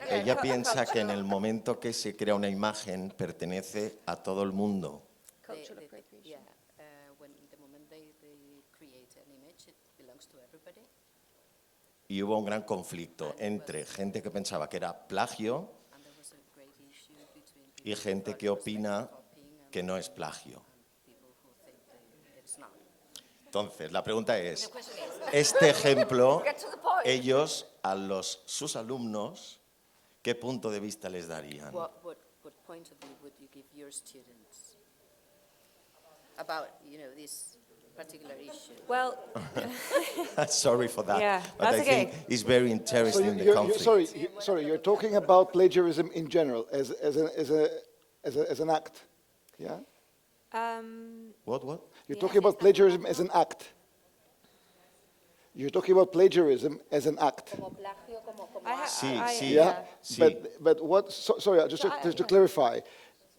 ella piensa que en el momento que se crea una imagen pertenece a todo el mundo. Y hubo un gran conflicto entre gente que pensaba que era plagio y gente que opina que no es plagio. Entonces, la pregunta es, este ejemplo, ellos a sus alumnos, ¿qué punto de vista les darían? What point of view would you give your students about, this particular issue? Well, sorry for that, yeah, but I think it's very interesting in the conflict. Sorry, you're talking about plagiarism in general as an act, yeah? What? You're talking about plagiarism as an act. You're talking about plagiarism as an act. Yeah. But what? Sorry, just to clarify,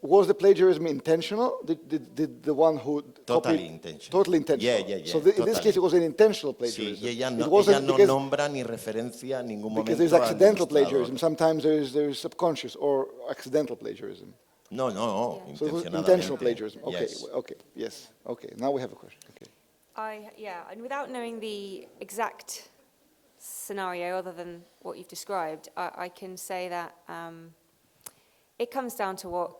was the plagiarism intentional? Did the one who Totally copied? intentional. Totally intentional. Yeah. So in this case, it was an intentional plagiarism. Sí, y ella no because, nombra ni referencia en ningún momento. Because there's accidental plagiarism. Sometimes there's subconscious or accidental plagiarism. No, So it was intentional plagiarism. Okay, Yes. Okay. Now we have a question. Okay. And without knowing the exact scenario other than what you've described, I can say that it comes down to what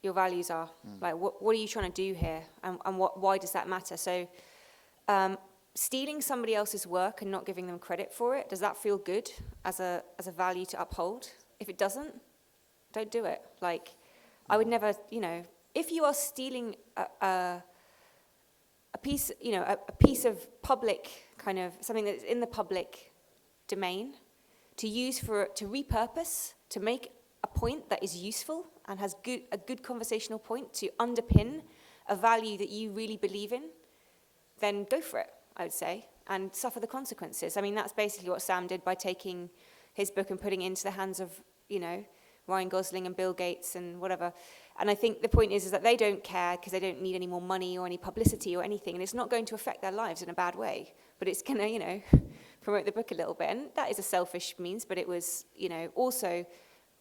your values are. Like, what are you trying to do here, and why does that matter? So, stealing somebody else's work and not giving them credit for it, does that feel good as a value to uphold? If it doesn't, don't do it. Like, I would never, if you are stealing a piece, a piece of public kind of something that's in the public domain to use to repurpose, to make a point that is useful and has a good conversational point to underpin a value that you really believe in, then go for it, I would say, and suffer the consequences. I mean, that's basically what Sam did by taking his book and putting it into the hands of, Ryan Gosling and Bill Gates and whatever. And I think the point is that they don't care because they don't need any more money or any publicity or anything, and it's not going to affect their lives in a bad way, but it's going to, promote the book a little bit. And that is a selfish means, but it was, also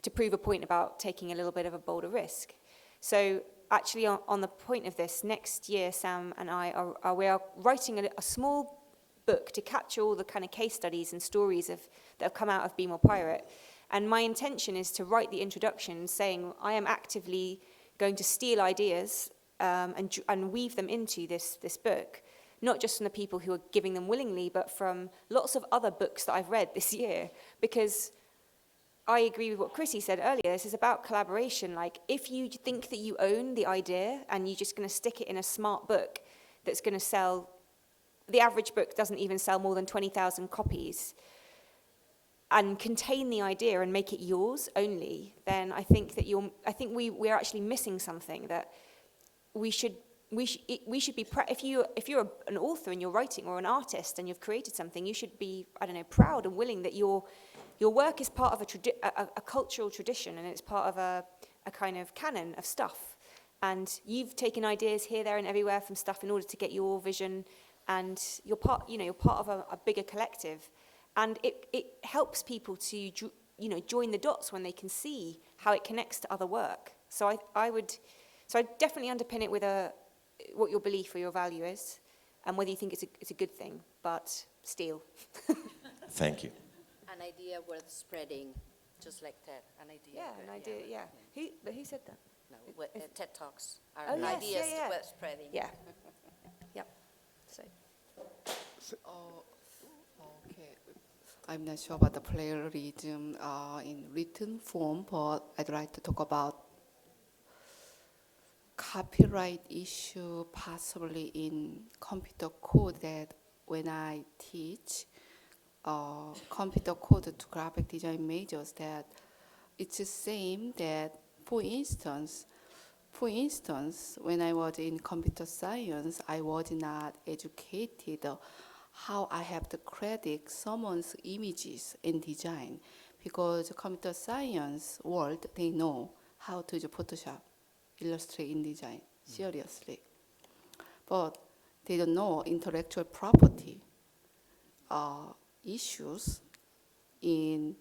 to prove a point about taking a little bit of a bolder risk. So actually on the point of this, next year, Sam and I we are writing a small book to capture all the kind of case studies and stories that have come out of Be More Pirate. And my intention is to write the introduction saying I am actively going to steal ideas and weave them into this book, not just from the people who are giving them willingly, but from lots of other books that I've read this year. Because I agree with what Chrissy said earlier, this is about collaboration. Like, if you think that you own the idea and you're just going to stick it in a smart book that's going to sell, the average book doesn't even sell more than 20,000 copies, and contain the idea and make it yours only, then I think that we're actually missing something that we should be if you're an author and you're writing, or an artist and you've created something, you should be, proud and willing that your work is part of a cultural tradition, and it's part of a kind of canon of stuff, and you've taken ideas here, there and everywhere from stuff in order to get your vision, and you're part of a bigger collective. And it helps people to, join the dots when they can see how it connects to other work. So I definitely underpin it with what your belief or your value is, and whether you think it's a good thing. But steal. Thank you. An idea worth spreading, just like TED. An idea. Yeah, an idea. Yeah. Who said that? No, TED Talks are ideas worth spreading. Yeah. Yep. So. Okay. I'm not sure about the plagiarism in written form, but I'd like to talk about copyright issue possibly in computer code, that when I teach computer code to graphic design majors, that it's the same that, for instance, when I was in computer science, I was not educated how I have to credit someone's images in design, because computer science world, they know how to do Photoshop, Illustrate, InDesign, seriously. But they don't know intellectual property issues in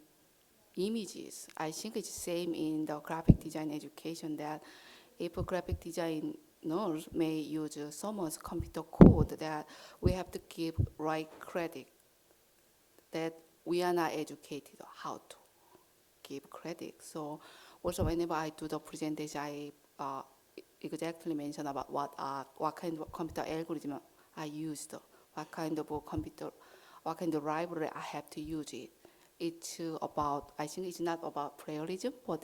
images. I think it's the same in the graphic design education, that if a graphic designer may use someone's computer code, that we have to give right credit, that we are not educated how to give credit. So also whenever I do the presentation, I exactly mention about what kind of computer algorithm I used, what kind of a computer, what kind of library I have to use it. It's about, I think it's not about pluralism, but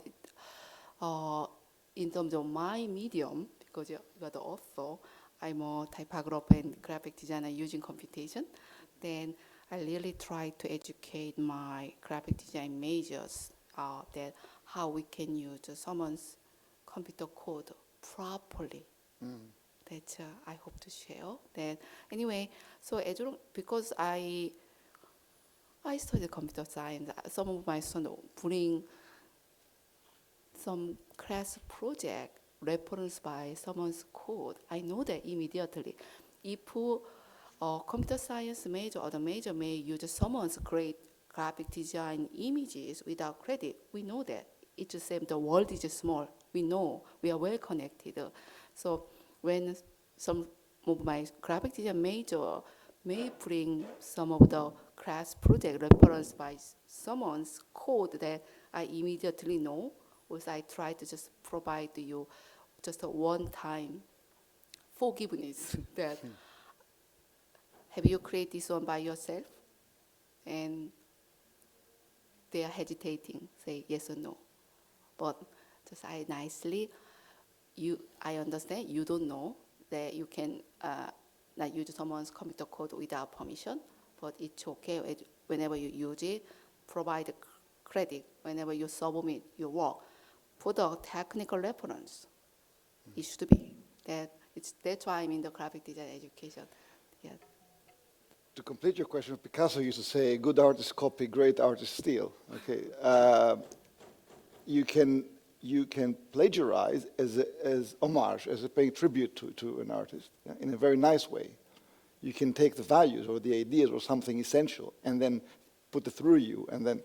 in terms of my medium, because you are the author, I'm a typographer and graphic designer using computation, then I really try to educate my graphic design majors that how we can use someone's computer code properly. That I hope to share. That anyway, so because I studied computer science, some of my students bring some class project referenced by someone's code. I know that immediately. If a computer science major or the major may use someone's great graphic design images without credit, we know that. It's the same, the world is small. We know, we are well connected. So when some of my graphic design major may bring some of the class project referenced by someone's code that I immediately know, was I try to just provide you just a one-time forgiveness that have you created this one by yourself? And they are hesitating, say yes or no. But just I nicely, I understand you don't know that you can not use someone's computer code without permission, but it's okay whenever you use it, provide credit whenever you submit your work. Put a technical reference. It should be. That's why I'm in the graphic design education. Yeah. To complete your question, Picasso used to say, good artists copy, great artists steal. Okay. You can plagiarize as homage, as a paying tribute to an artist, yeah, in a very nice way. You can take the values or the ideas or something essential and then put it through you and then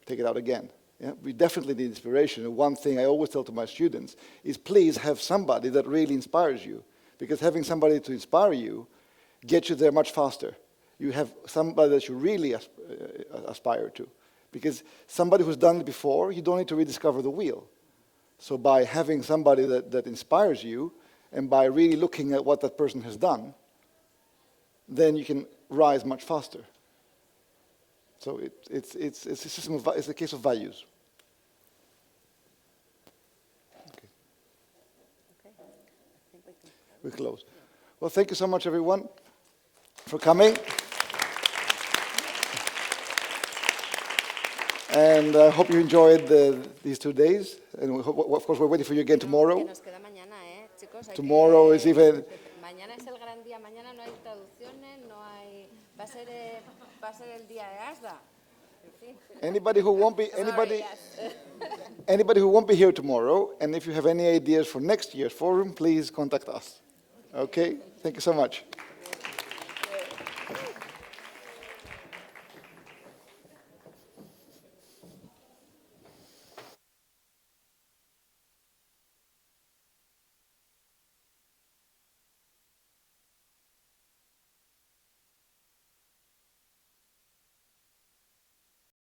take it out again. Yeah? We definitely need inspiration. And one thing I always tell to my students is please have somebody that really inspires you, because having somebody to inspire you gets you there much faster. You have somebody that you really aspire to. Because somebody who's done it before, you don't need to rediscover the wheel. So by having somebody that inspires you, and by really looking at what that person has done, then you can rise much faster. So it's a system of, it's a case of values. Okay. I think we close. Well, thank you so much, everyone, for coming. And I hope you enjoyed these 2 days. And of course, we're waiting for you again tomorrow. Tomorrow is even... Mañana es el gran día. Mañana no hay traducciones, no hay... Va a ser el día de Asda. Anybody who won't be... Anybody who won't be here tomorrow, and if you have any ideas for next year's forum, please contact us. Okay? Thank you so much.